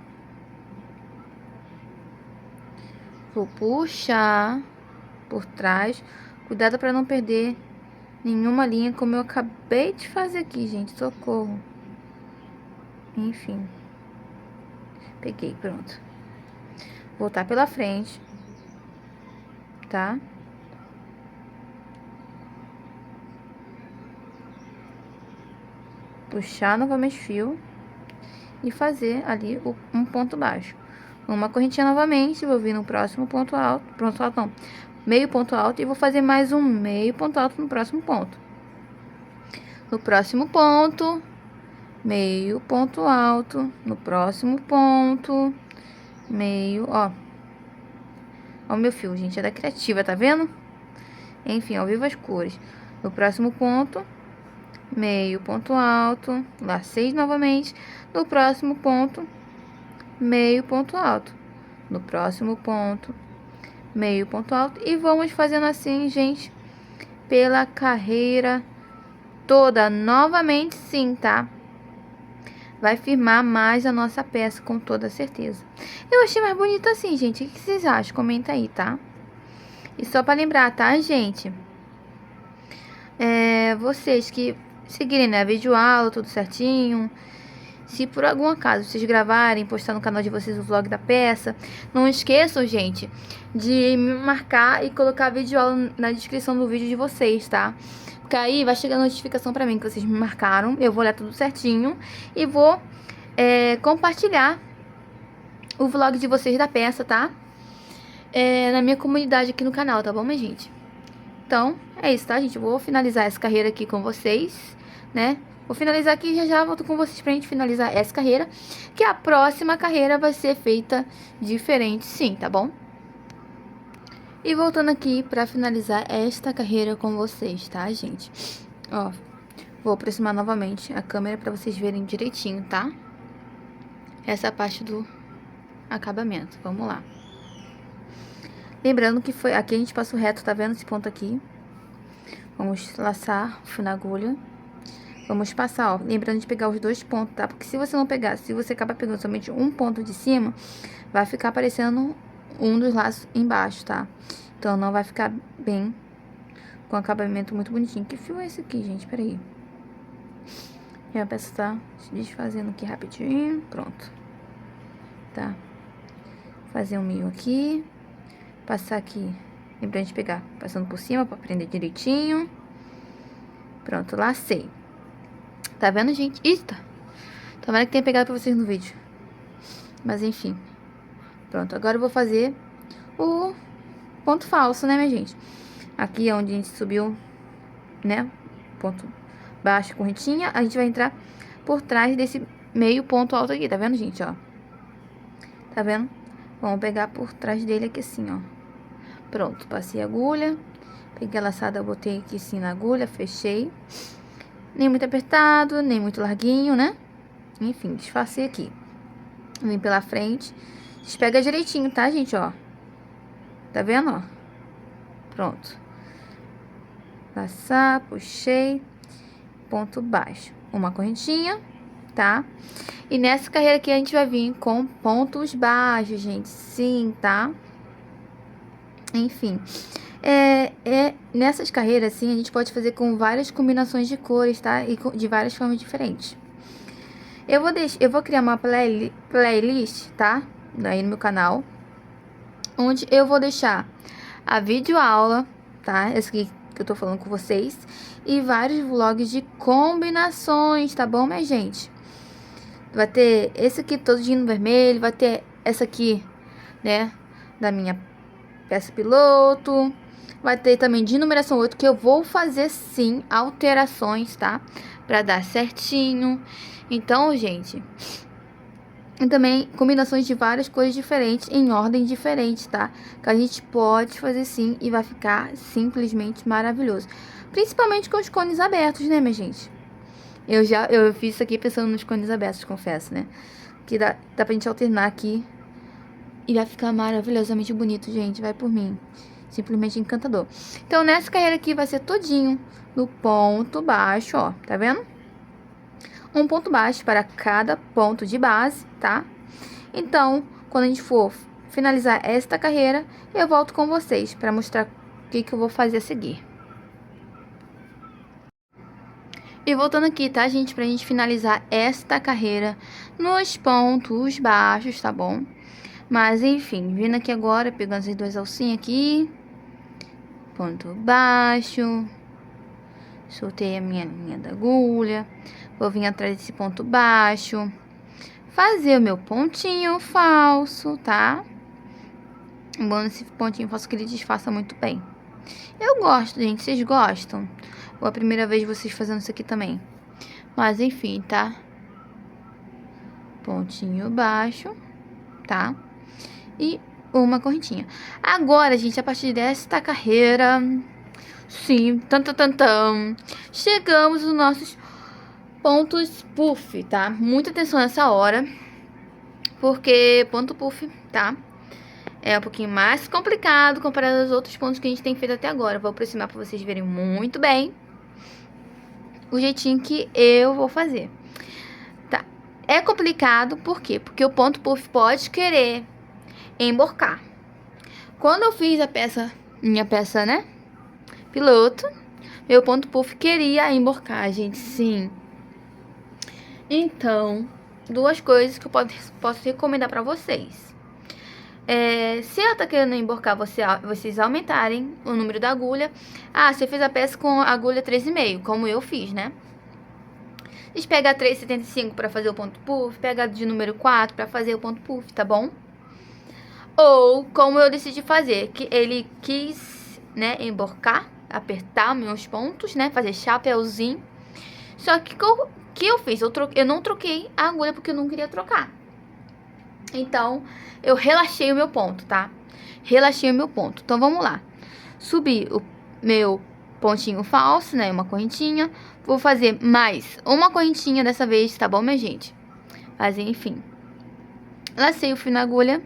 Vou puxar por trás. Cuidado pra não perder nenhuma linha, como eu acabei de fazer aqui, gente. Socorro. Enfim. Peguei, pronto. Voltar pela frente. Tá? Puxar novamente fio. E fazer ali um ponto baixo. Uma correntinha novamente. Vou vir no próximo ponto alto. Ponto alto não. Meio ponto alto. E vou fazer mais um meio ponto alto no próximo ponto. No próximo ponto. Meio ponto alto. No próximo ponto. Meio, ó. Ó o meu fio, gente. É da Criativa, tá vendo? Enfim, ao vivo as cores. No próximo ponto. Meio ponto alto. Lacei novamente. No próximo ponto. Meio ponto alto. No próximo ponto. Meio ponto alto. E vamos fazendo assim, gente. Pela carreira toda. Novamente sim, tá? Vai firmar mais a nossa peça, com toda certeza. Eu achei mais bonito assim, gente. O que vocês acham? Comenta aí, tá? E só pra lembrar, tá, gente? Vocês que seguirem, né, a videoaula, tudo certinho. Se por algum acaso vocês gravarem, postar no canal de vocês o vlog da peça, não esqueçam, gente, de me marcar e colocar a videoaula na descrição do vídeo de vocês, tá? Porque aí vai chegar a notificação pra mim que vocês me marcaram. Eu vou olhar tudo certinho e vou compartilhar o vlog de vocês da peça, tá? Na minha comunidade aqui no canal, tá bom, minha gente? Então, é isso, tá, gente? Eu vou finalizar essa carreira aqui com vocês, né? Vou finalizar aqui e já volto com vocês pra gente finalizar essa carreira. Que a próxima carreira vai ser feita diferente, sim, tá bom? E voltando aqui pra finalizar esta carreira com vocês, tá, gente? Ó, vou aproximar novamente a câmera pra vocês verem direitinho, tá? Essa parte do acabamento. Vamos lá. Lembrando que foi aqui a gente passou reto, tá vendo esse ponto aqui? Vamos laçar o fio na agulha. Vamos passar, ó, lembrando de pegar os dois pontos, tá? Porque se você não pegar, se você acabar pegando somente um ponto de cima, vai ficar aparecendo um dos laços embaixo, tá? Então, não vai ficar bem com acabamento muito bonitinho. Que fio é esse aqui, gente? Peraí. E a peça tá se desfazendo aqui rapidinho. Pronto. Tá? Fazer um meio aqui. Passar aqui. Lembrando de pegar, passando por cima pra prender direitinho. Pronto, lacei. Tá vendo, gente? Eita! Tomara que tenha pegado pra vocês no vídeo. Mas enfim. Pronto, agora eu vou fazer o ponto falso, né, minha gente? Aqui é onde a gente subiu, né? Ponto baixo, correntinha. A gente vai entrar por trás desse meio ponto alto aqui, tá vendo, gente, ó? Tá vendo? Vamos pegar por trás dele aqui assim, ó. Pronto, passei a agulha. Peguei a laçada, botei aqui assim na agulha, fechei. Nem muito apertado, nem muito larguinho, né? Enfim, disfarcei aqui. Vim pela frente. Despega direitinho, tá, gente, ó? Tá vendo, ó? Pronto. Passar, puxei. Ponto baixo. Uma correntinha, tá? E nessa carreira aqui a gente vai vir com pontos baixos, gente. Sim, tá? Enfim. Nessas carreiras, assim, a gente pode fazer com várias combinações de cores, tá? E de várias formas diferentes. Eu vou criar uma playlist, tá? Aí no meu canal. Onde eu vou deixar a videoaula, tá? Essa aqui que eu tô falando com vocês. E vários vlogs de combinações, tá bom, minha gente? Vai ter esse aqui todinho no vermelho. Vai ter essa aqui, né? Da minha peça piloto. Vai ter também de numeração 8, que eu vou fazer sim alterações, tá? Pra dar certinho. Então, gente, e também combinações de várias cores diferentes, em ordem diferente, tá? Que a gente pode fazer sim e vai ficar simplesmente maravilhoso. Principalmente com os cones abertos, né, minha gente? Eu fiz isso aqui pensando nos cones abertos, confesso, né? Que dá pra gente alternar aqui. E vai ficar maravilhosamente bonito, gente. Vai por mim. Simplesmente encantador. Então, nessa carreira aqui vai ser todinho no ponto baixo, ó. Tá vendo? Um ponto baixo para cada ponto de base, tá? Então, quando a gente for finalizar esta carreira, eu volto com vocês para mostrar o que eu vou fazer a seguir. E voltando aqui, tá, gente? Pra gente finalizar esta carreira nos pontos baixos, tá bom? Mas, enfim, vindo aqui agora, pegando essas duas alcinhas aqui. Ponto baixo. Soltei a minha linha da agulha. Vou vir atrás desse ponto baixo. Fazer o meu pontinho falso, tá? Bom, esse pontinho falso que ele disfarça muito bem. Eu gosto, gente. Vocês gostam? Ou a primeira vez vocês fazendo isso aqui também? Mas, enfim, tá? Pontinho baixo, tá? E uma correntinha. Agora, gente, a partir desta carreira, sim, chegamos nos nossos pontos puff, tá? Muita atenção nessa hora, porque ponto puff, tá? É um pouquinho mais complicado comparado aos outros pontos que a gente tem feito até agora. Vou aproximar para vocês verem muito bem o jeitinho que eu vou fazer, tá? É complicado, por quê? Porque o ponto puff pode querer emborcar. Quando eu fiz minha peça, né, piloto, meu ponto puff queria emborcar, gente, sim. Então, duas coisas que eu posso recomendar pra vocês. Se ela tá querendo emborcar, vocês aumentarem o número da agulha. Ah, você fez a peça com agulha 3,5, como eu fiz, né? Vocês pegam a 3,75 pra fazer o ponto puff, pega de número 4 pra fazer o ponto puff, tá bom? Ou, como eu decidi fazer, que ele quis, né, emborcar, apertar meus pontos, né, fazer chapéuzinho. Só que eu fiz? Eu não troquei a agulha porque eu não queria trocar. Então, eu relaxei o meu ponto, tá? Relaxei o meu ponto. Então, vamos lá. Subi o meu pontinho falso, né, uma correntinha. Vou fazer mais uma correntinha dessa vez, tá bom, minha gente? Mas, enfim. Lacei o fio na agulha.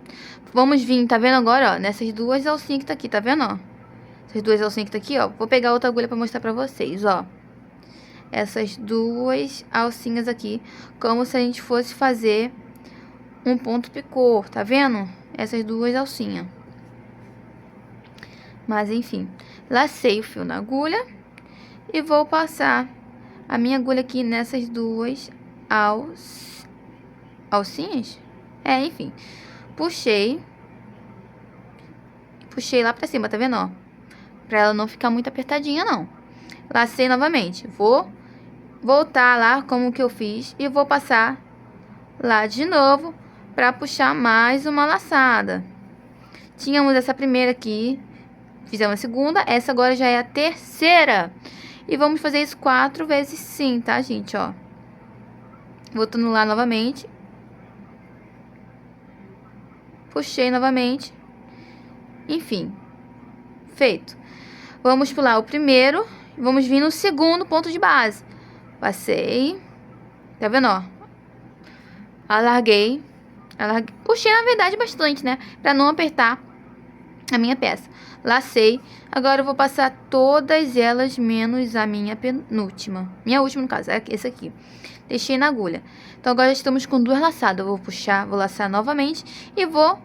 Vamos vir, tá vendo agora, ó? Nessas duas alcinhas que tá aqui, tá vendo, ó? Essas duas alcinhas que tá aqui, ó. Vou pegar outra agulha pra mostrar pra vocês, ó. Essas duas alcinhas aqui. Como se a gente fosse fazer um ponto picô, tá vendo? Essas duas alcinhas. Mas, enfim. Lacei o fio na agulha. E vou passar a minha agulha aqui nessas duas alcinhas. Enfim. Puxei lá pra cima, tá vendo, ó? Pra ela não ficar muito apertadinha, não. Lacei novamente. Vou voltar lá como que eu fiz e vou passar lá de novo para puxar mais uma laçada. Tínhamos essa primeira aqui, fizemos a segunda, essa agora já é a terceira. E vamos fazer isso 4 vezes sim, tá, gente, ó. Voltando lá novamente. Puxei novamente. Enfim, feito. Vamos pular o primeiro, vamos vir no segundo ponto de base. Passei, tá vendo, ó? Alarguei, puxei na verdade bastante, né? Pra não apertar a minha peça. Lacei, agora eu vou passar todas elas menos a minha penúltima. Minha última no caso, é esse aqui. Deixei na agulha. Então agora já estamos com 2 laçadas. Eu vou puxar, vou laçar novamente e vou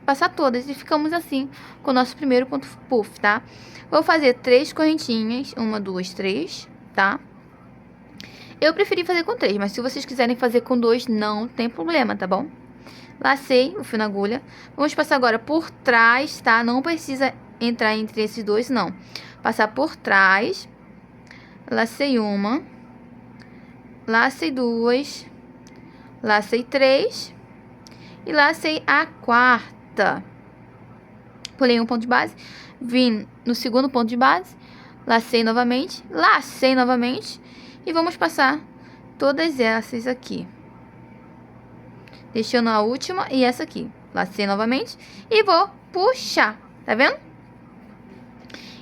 passar todas. E ficamos assim com o nosso primeiro ponto puff, tá? Vou fazer 3 correntinhas, 1, 2, 3, tá? Eu preferi fazer com 3, mas se vocês quiserem fazer com 2, não tem problema, tá bom? Lacei o fio na agulha. Vamos passar agora por trás, tá? Não precisa entrar entre esses dois, não. Passar por trás. Lacei uma. Lacei 2. Lacei 3. E lacei a quarta. Pulei um ponto de base. Vim no segundo ponto de base. Lacei novamente. Lacei novamente. E vamos passar todas essas aqui. Deixando a última e essa aqui. Lacei novamente. E vou puxar. Tá vendo?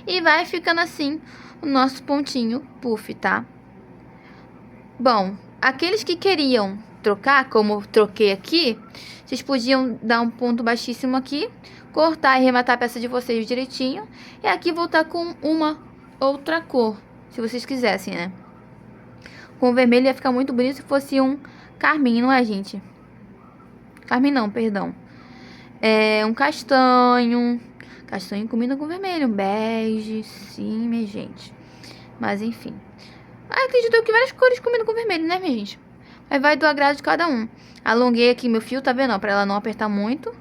E vai ficando assim o nosso pontinho puff, tá? Bom, aqueles que queriam trocar, como eu troquei aqui, vocês podiam dar um ponto baixíssimo aqui, cortar e rematar a peça de vocês direitinho. E aqui voltar com uma outra cor, se vocês quisessem, né? Com o vermelho ia ficar muito bonito se fosse um carmim, não é, gente? Carmim não, perdão. É um castanho. Castanho combina com vermelho. Um bege, sim, minha gente. Mas, enfim. Acredito que várias cores combinam com vermelho, né, minha gente? Mas vai do agrado de cada um. Alonguei aqui meu fio, tá vendo? Pra ela não apertar muito.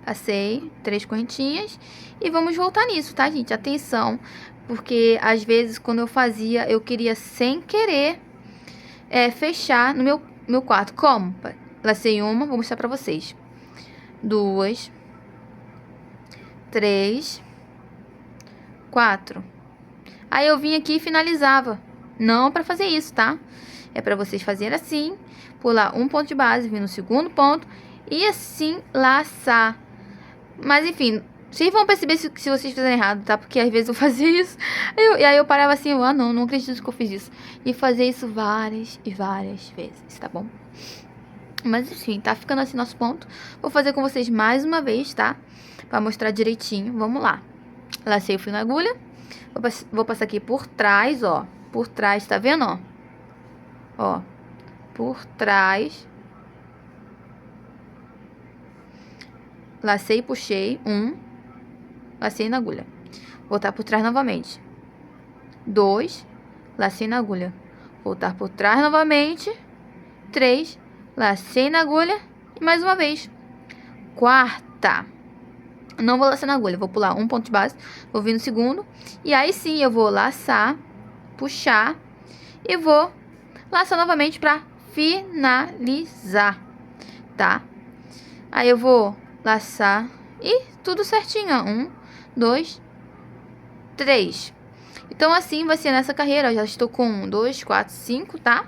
Passei 3 correntinhas. E vamos voltar nisso, tá, gente? Atenção. Porque, às vezes, quando eu fazia, eu queria, sem querer, fechar no meu quarto. Como? Lacei uma, vou mostrar pra vocês. 2, 3, 4. Aí eu vim aqui e finalizava. Não pra fazer isso, tá? É pra vocês fazerem assim, pular um ponto de base, vir no segundo ponto e assim laçar. Mas enfim, vocês vão perceber se vocês fizerem errado, tá? Porque às vezes eu fazia isso e aí eu parava assim, não acredito que eu fiz isso. E fazia isso várias e várias vezes, tá bom? Mas enfim, tá ficando assim nosso ponto. Vou fazer com vocês mais uma vez, tá? Pra mostrar direitinho. Vamos lá. Lacei o fio na agulha. Vou passar aqui por trás, ó. Por trás, tá vendo, ó? Ó. Por trás. Lacei e puxei. 1. Lacei na agulha. Voltar por trás novamente. 2. Lacei na agulha. Voltar por trás novamente. 3. Lacei na agulha. E mais uma vez. Quarta. Não vou laçar na agulha. Vou pular um ponto de base. Vou vir no segundo. E aí sim eu vou laçar. Puxar. E vou laçar novamente pra finalizar. Tá? Aí eu vou laçar. E tudo certinho, ó. 1, 2, 3. Então assim vai ser nessa carreira. Eu já estou com 1, 2, 4, 5, tá?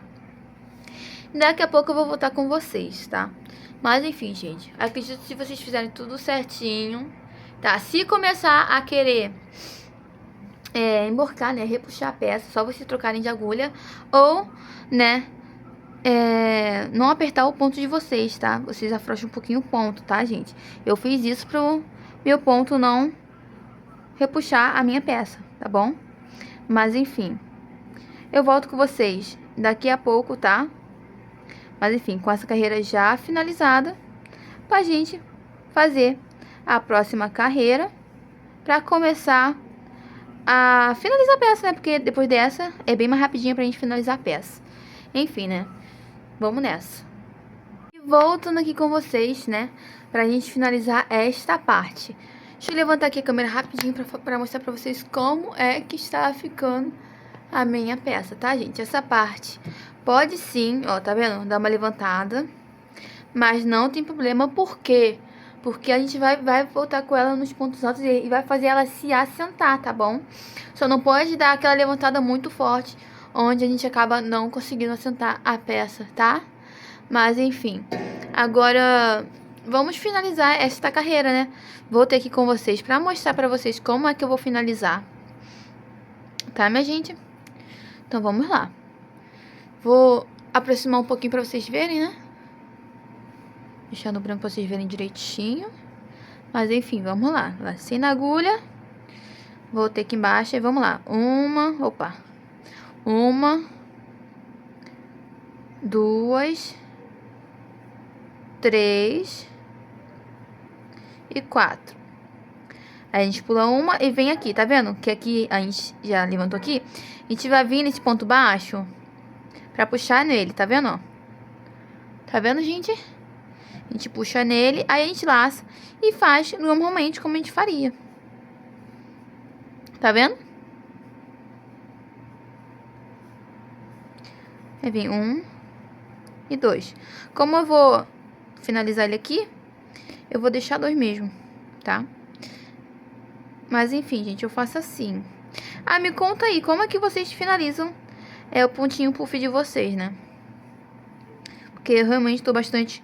Daqui a pouco eu vou voltar com vocês, tá? Mas enfim, gente, acredito que se vocês fizerem tudo certinho, tá? Se começar a querer emborcar, né, repuxar a peça, só vocês trocarem de agulha ou, né, não apertar o ponto de vocês, tá? Vocês afrouxam um pouquinho o ponto, tá, gente? Eu fiz isso pro meu ponto não repuxar a minha peça, tá bom? Mas enfim, eu volto com vocês daqui a pouco, tá? Mas enfim, com essa carreira já finalizada, pra gente fazer a próxima carreira pra começar a finalizar a peça, né? Porque depois dessa é bem mais rapidinho pra gente finalizar a peça. Enfim, né? Vamos nessa. E voltando aqui com vocês, né? Pra gente finalizar esta parte. Deixa eu levantar aqui a câmera rapidinho pra mostrar pra vocês como é que está ficando a minha peça, tá, gente? Essa parte Pode sim, ó, tá vendo? Dar uma levantada. Mas não tem problema, por quê? Porque a gente vai voltar com ela nos pontos altos e vai fazer ela se assentar, tá bom? Só não pode dar aquela levantada muito forte, onde a gente acaba não conseguindo assentar a peça, tá? Mas enfim, agora vamos finalizar esta carreira, né? Vou ter aqui com vocês pra mostrar pra vocês como é que eu vou finalizar. Tá, minha gente? Então vamos lá. Vou aproximar um pouquinho pra vocês verem, né? Deixar no branco pra vocês verem direitinho. Mas enfim, vamos lá. Lacei na agulha. Voltei aqui embaixo e vamos lá. Uma, duas, três e 4. Aí a gente pula uma e vem aqui, tá vendo? Que aqui a gente já levantou aqui. A gente vai vir nesse ponto baixo pra puxar nele, tá vendo? Ó? Tá vendo, gente? A gente puxa nele, aí a gente laça e faz normalmente como a gente faria. Tá vendo? Aí vem 1 e 2. Como eu vou finalizar ele aqui, eu vou deixar 2 mesmo, tá? Mas enfim, gente, eu faço assim. Ah, me conta aí, como é que vocês finalizam o pontinho puff de vocês, né? Porque eu realmente tô bastante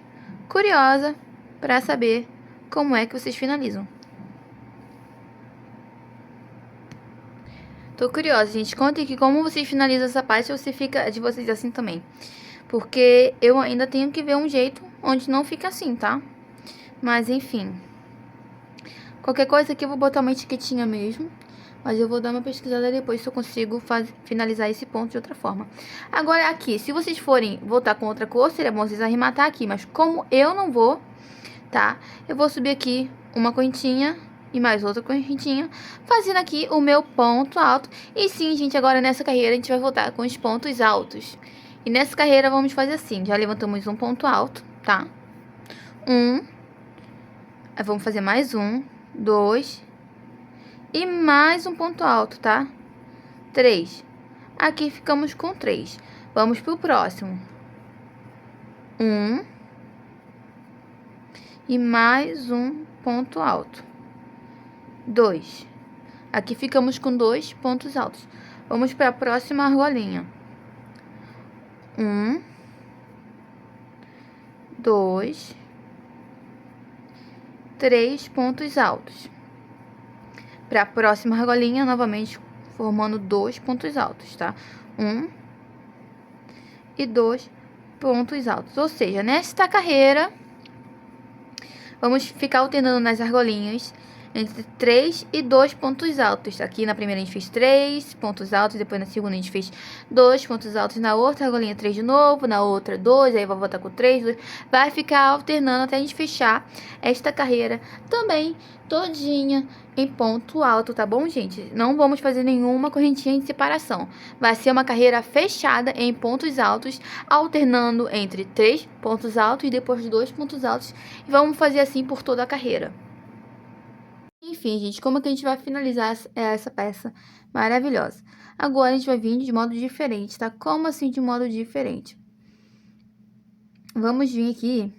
curiosa pra saber como é que vocês finalizam. Tô curiosa, gente. Conta aqui como vocês finalizam essa parte ou se fica de vocês assim também. Porque eu ainda tenho que ver um jeito onde não fica assim, tá? Mas enfim. Qualquer coisa aqui eu vou botar uma etiquetinha mesmo. Mas eu vou dar uma pesquisada depois se eu consigo finalizar esse ponto de outra forma. Agora aqui, se vocês forem voltar com outra cor, seria bom vocês arrematar aqui. Mas como eu não vou, tá? Eu vou subir aqui uma correntinha e mais outra correntinha, fazendo aqui o meu ponto alto. E sim, gente, agora nessa carreira a gente vai voltar com os pontos altos. E nessa carreira vamos fazer assim, já levantamos um ponto alto, tá? Aí vamos fazer mais um, 2 e mais um ponto alto, tá? 3. Aqui ficamos com 3. Vamos pro próximo. 1 e mais um ponto alto. 2. Aqui ficamos com 2 pontos altos. Vamos para a próxima argolinha. 1, 2, 3 pontos altos. Para a próxima argolinha, novamente formando 2 pontos altos, tá? 1 e 2 pontos altos. Ou seja, nesta carreira, vamos ficar alternando nas argolinhas entre 3 e 2 pontos altos. Aqui na primeira a gente fez 3 pontos altos, depois na segunda a gente fez 2 pontos altos, na outra argolinha 3 de novo, na outra 2, aí vai voltar com 3, 2. Vai ficar alternando até a gente fechar esta carreira também todinha em ponto alto, tá bom, gente? Não vamos fazer nenhuma correntinha de separação. Vai ser uma carreira fechada em pontos altos, alternando entre 3 pontos altos e depois 2 pontos altos. E vamos fazer assim por toda a carreira. Enfim, gente, como é que a gente vai finalizar essa peça maravilhosa? Agora, a gente vai vir de modo diferente, tá? Como assim de modo diferente? Vamos vir aqui,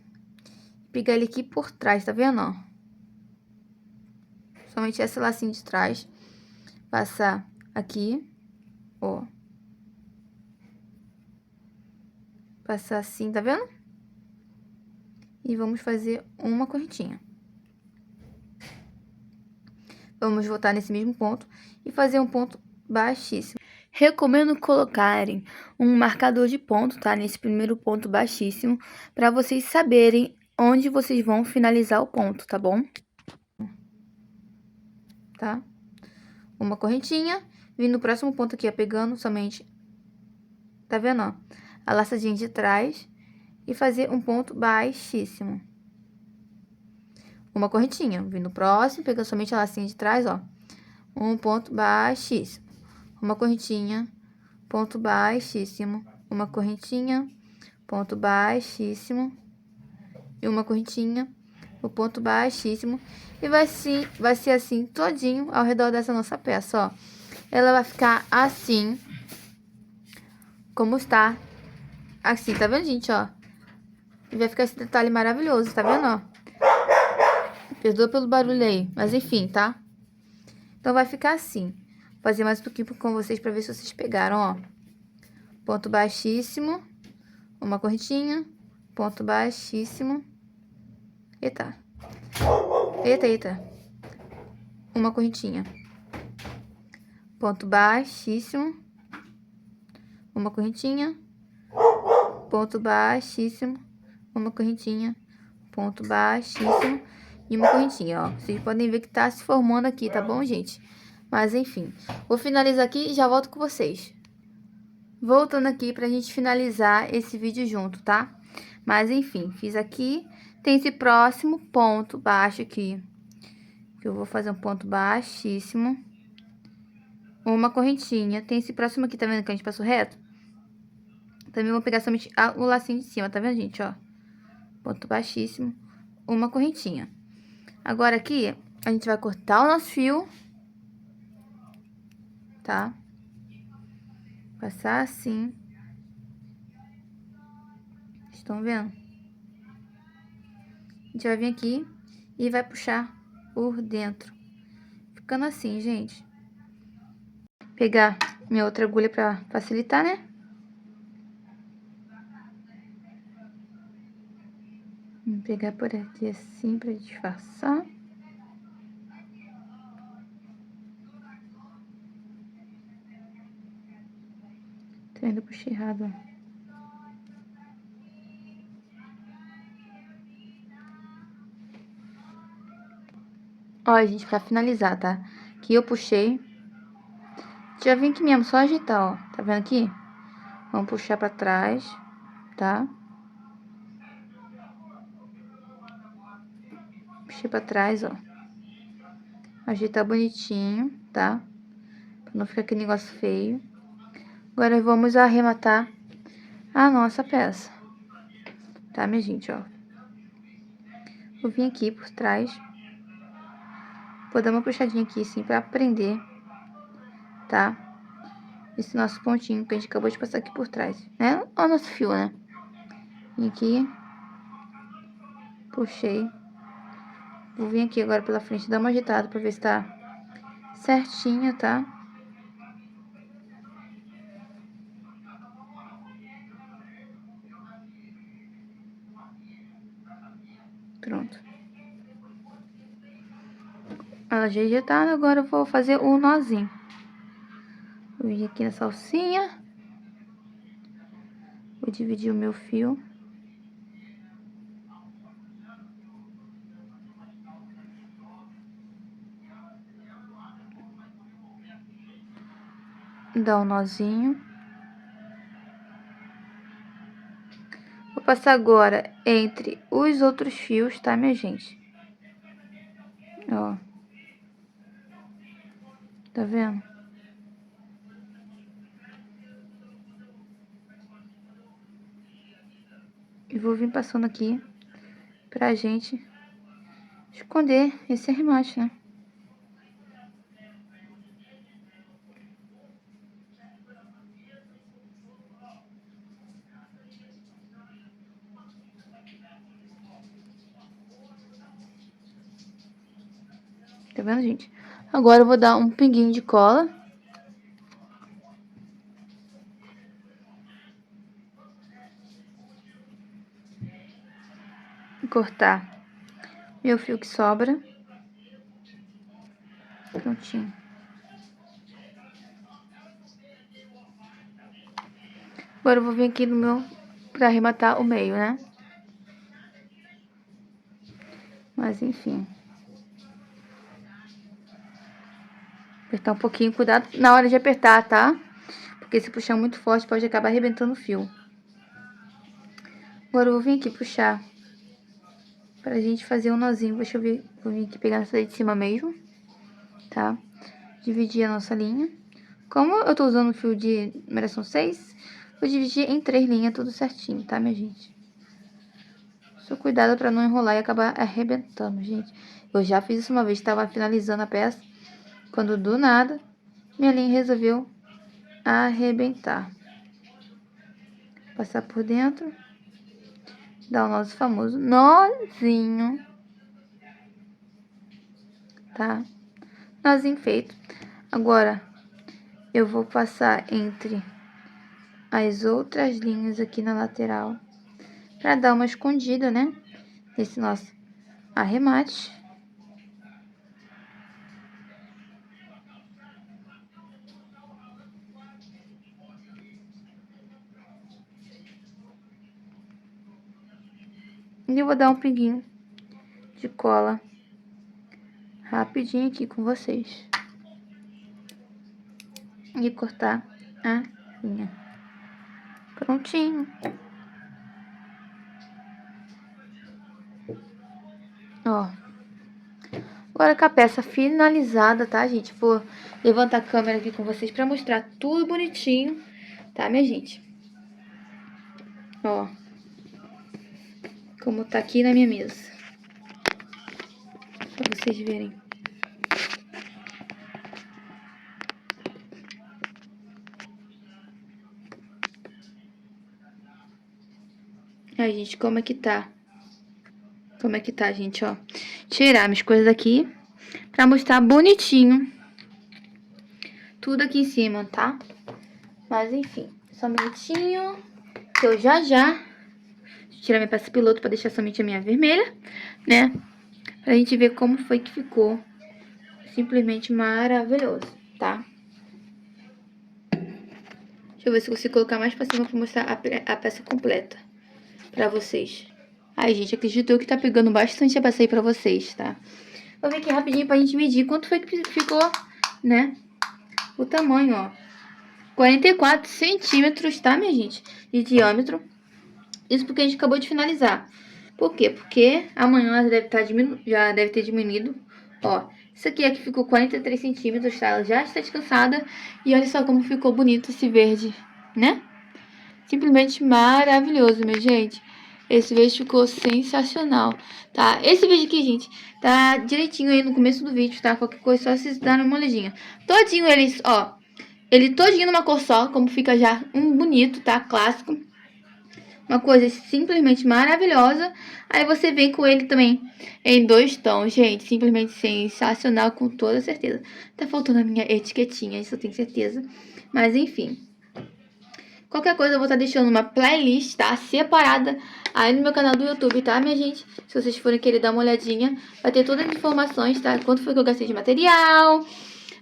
pegar ele aqui por trás, tá vendo, ó? Somente esse lacinho de trás. Passar aqui, ó. Passar assim, tá vendo? E vamos fazer uma correntinha. Vamos voltar nesse mesmo ponto e fazer um ponto baixíssimo. Recomendo colocarem um marcador de ponto, tá? Nesse primeiro ponto baixíssimo, para vocês saberem onde vocês vão finalizar o ponto, tá bom? Tá? Uma correntinha, vindo no próximo ponto aqui, ó, pegando somente, tá vendo, ó? A laçadinha de trás e fazer um ponto baixíssimo. Uma correntinha, vindo no próximo, pegando somente a lacinha de trás, ó. Um ponto baixíssimo. Uma correntinha, ponto baixíssimo. Uma correntinha, ponto baixíssimo. E uma correntinha, o ponto baixíssimo. E vai ser assim todinho ao redor dessa nossa peça, ó. Ela vai ficar assim, como está assim, tá vendo, gente, ó? E vai ficar esse detalhe maravilhoso, tá vendo, ó? Perdoa pelo barulho aí, mas enfim, tá? Então, vai ficar assim. Vou fazer mais um pouquinho com vocês pra ver se vocês pegaram, ó. Ponto baixíssimo, uma correntinha, ponto baixíssimo. Eita. Eita, eita. Uma correntinha. Ponto baixíssimo. Uma correntinha. Ponto baixíssimo. Uma correntinha. Ponto baixíssimo. E uma correntinha, ó. Vocês podem ver que tá se formando aqui, tá bom, gente? Mas, enfim. Vou finalizar aqui e já volto com vocês. Voltando aqui pra gente finalizar esse vídeo junto, tá? Mas, enfim, fiz aqui. Tem esse próximo ponto baixo aqui. Que eu vou fazer um ponto baixíssimo. Uma correntinha. Tem esse próximo aqui, tá vendo que a gente passou reto? Também vou pegar somente o lacinho de cima, tá vendo, gente, ó? Ponto baixíssimo. Uma correntinha. Agora aqui, a gente vai cortar o nosso fio. Tá? Passar assim. Estão vendo? A gente vai vir aqui e vai puxar por dentro. Ficando assim, gente. Pegar minha outra agulha pra facilitar, né? Vou pegar por aqui assim pra disfarçar. Tô indo puxar errado, ó. Ó, gente, pra finalizar, tá? Aqui eu puxei. Já vim aqui mesmo, só agitar, ó. Tá vendo aqui? Vamos puxar pra trás, tá? Puxei pra trás, ó. Ajeitar bonitinho, tá? Pra não ficar aquele negócio feio. Agora vamos arrematar a nossa peça. Tá, minha gente, ó. Vou vir aqui por trás. Vou dar uma puxadinha aqui, assim, pra prender, tá? Esse nosso pontinho que a gente acabou de passar aqui por trás, né? Olha o nosso fio, né? Vim aqui. Puxei. Vou vir aqui agora pela frente, dar uma agitada pra ver se tá certinho, tá? Pronto. Ela já ajeitada, agora eu vou fazer o nozinho. Vou vir aqui nessa alcinha. Vou dividir o meu fio. Dar um nozinho. Vou passar agora entre os outros fios, tá, minha gente? Ó. Tá vendo? E vou vir passando aqui pra gente esconder esse arremate, né? Tá vendo, gente? Agora eu vou dar um pinguinho de cola. Cortar meu fio que sobra. Prontinho. Agora eu vou vir aqui no meu pra arrematar o meio, né? Mas enfim. Apertar um pouquinho, cuidado na hora de apertar, tá? Porque se puxar muito forte pode acabar arrebentando o fio. Agora eu vou vir aqui puxar pra gente fazer um nozinho. Deixa eu ver, vou vir aqui pegar essa de cima mesmo, tá? Dividir a nossa linha. Como eu tô usando o fio de numeração 6, vou dividir em 3 linhas, tudo certinho, tá, minha gente? Só cuidado pra não enrolar e acabar arrebentando, gente. Eu já fiz isso uma vez, tava finalizando a peça, quando do nada, minha linha resolveu arrebentar. Passar por dentro. Dar o nosso famoso nozinho. Tá? Nozinho feito. Agora, eu vou passar entre as outras linhas aqui na lateral. Pra dar uma escondida, né? Nesse nosso arremate. E eu vou dar um pinguinho de cola rapidinho aqui com vocês. E cortar a linha. Prontinho. Ó. Agora com a peça finalizada, tá, gente? Vou levantar a câmera aqui com vocês pra mostrar tudo bonitinho, tá, minha gente? Ó. Como tá aqui na minha mesa. Pra vocês verem. Aí, gente, como é que tá? Como é que tá, gente, ó. Tirar minhas coisas aqui pra mostrar bonitinho tudo aqui em cima, tá? Mas, enfim, só um minutinho que eu já. Deixa eu tirar minha peça piloto pra deixar somente a minha vermelha, né? Pra gente ver como foi que ficou. Simplesmente maravilhoso, tá? Deixa eu ver se eu consigo colocar mais pra cima pra mostrar a peça completa pra vocês. Ai, gente, acredito eu que tá pegando bastante a peça aí pra vocês, tá? Vou ver aqui rapidinho pra gente medir quanto foi que ficou, né? O tamanho, ó. 44 centímetros, tá, minha gente? De diâmetro. Isso porque a gente acabou de finalizar. Por quê? Porque amanhã já deve ter diminuído. Ó, isso aqui é que ficou 43 centímetros, tá? Ela já está descansada. E olha só como ficou bonito esse verde, né? Simplesmente maravilhoso, minha gente. Esse verde ficou sensacional, tá? Esse vídeo aqui, gente, tá direitinho aí no começo do vídeo, tá? Qualquer coisa, só vocês darem uma olhadinha. Todinho eles, ó. Ele todinho numa cor só, como fica já um bonito, tá? Clássico. Uma coisa simplesmente maravilhosa. Aí você vem com ele também em 2 tons, gente. Simplesmente sensacional, com toda certeza. Tá faltando a minha etiquetinha, isso eu tenho certeza. Mas enfim. Qualquer coisa eu vou estar deixando uma playlist, tá? Separada aí no meu canal do YouTube, tá, minha gente? Se vocês forem querer dar uma olhadinha, vai ter todas as informações, tá? Quanto foi que eu gastei de material,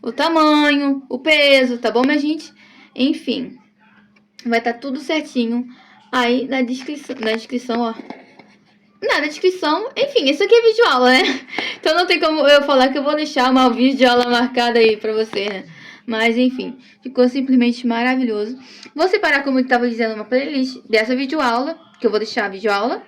o tamanho, o peso, tá bom, minha gente? Enfim, vai estar tudo certinho aí na descrição, ó. Na descrição, enfim, isso aqui é vídeo aula, né? Então não tem como eu falar que eu vou deixar uma vídeo aula marcada aí pra você, né? Mas enfim, ficou simplesmente maravilhoso. Vou separar, como eu estava dizendo, uma playlist dessa videoaula, que eu vou deixar a videoaula.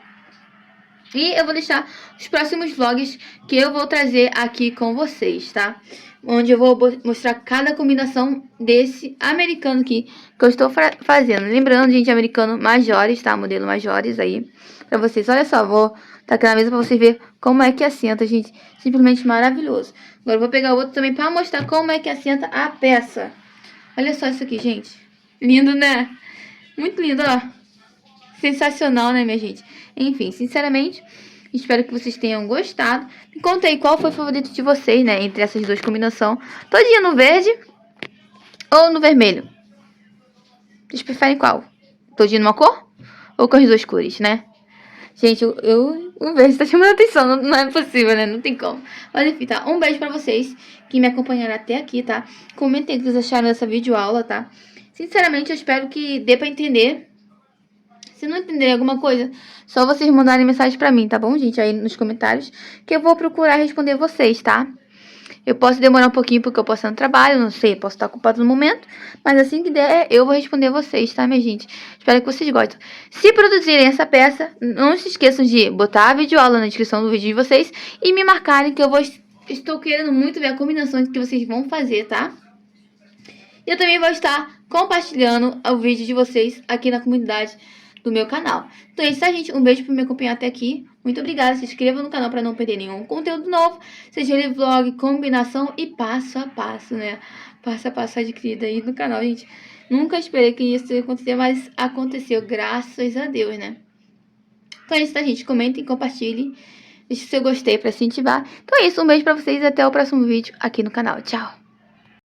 E eu vou deixar os próximos vlogs que eu vou trazer aqui com vocês, tá? Onde eu vou mostrar cada combinação desse americano aqui que eu estou fazendo. Lembrando, gente, americano Majores, tá? Modelo Majores aí pra vocês. Olha só, vou tacar na mesa pra vocês verem como é que assenta, gente. Simplesmente maravilhoso. Agora eu vou pegar outro também pra mostrar como é que assenta a peça. Olha só isso aqui, gente. Lindo, né? Muito lindo, ó. Sensacional, né, minha gente? Enfim, sinceramente, espero que vocês tenham gostado. Me conta aí qual foi o favorito de vocês, né? Entre essas duas combinações. Todinho no verde ou no vermelho? Vocês preferem qual? Todinho numa cor? Ou com as duas cores, né? Gente, o verde tá chamando a atenção. Não é possível, né? Não tem como. Mas enfim, tá? Um beijo pra vocês que me acompanharam até aqui, tá? Comentem o que vocês acharam dessa videoaula, tá? Sinceramente, eu espero que dê pra entender. Se não entender alguma coisa, só vocês mandarem mensagem pra mim, tá bom, gente? Aí nos comentários, que eu vou procurar responder vocês, tá? Eu posso demorar um pouquinho porque eu posso estar no trabalho, não sei, posso estar ocupado no momento. Mas assim que der, eu vou responder vocês, tá, minha gente? Espero que vocês gostem. Se produzirem essa peça, não se esqueçam de botar a videoaula na descrição do vídeo de vocês e me marcarem que estou querendo muito ver a combinação que vocês vão fazer, tá? E eu também vou estar compartilhando o vídeo de vocês aqui na comunidade do meu canal. Então é isso, tá, gente? Um beijo por me acompanhar até aqui. Muito obrigada. Se inscreva no canal para não perder nenhum conteúdo novo. Seja ele vlog, combinação e passo a passo, né? Passo a passo adquirido aí no canal, gente. Nunca esperei que isso ia acontecer, mas aconteceu, graças a Deus, né? Então é isso, tá, gente? Comentem, compartilhem. Deixe seu gostei para incentivar. Então é isso, um beijo pra vocês e até o próximo vídeo aqui no canal. Tchau!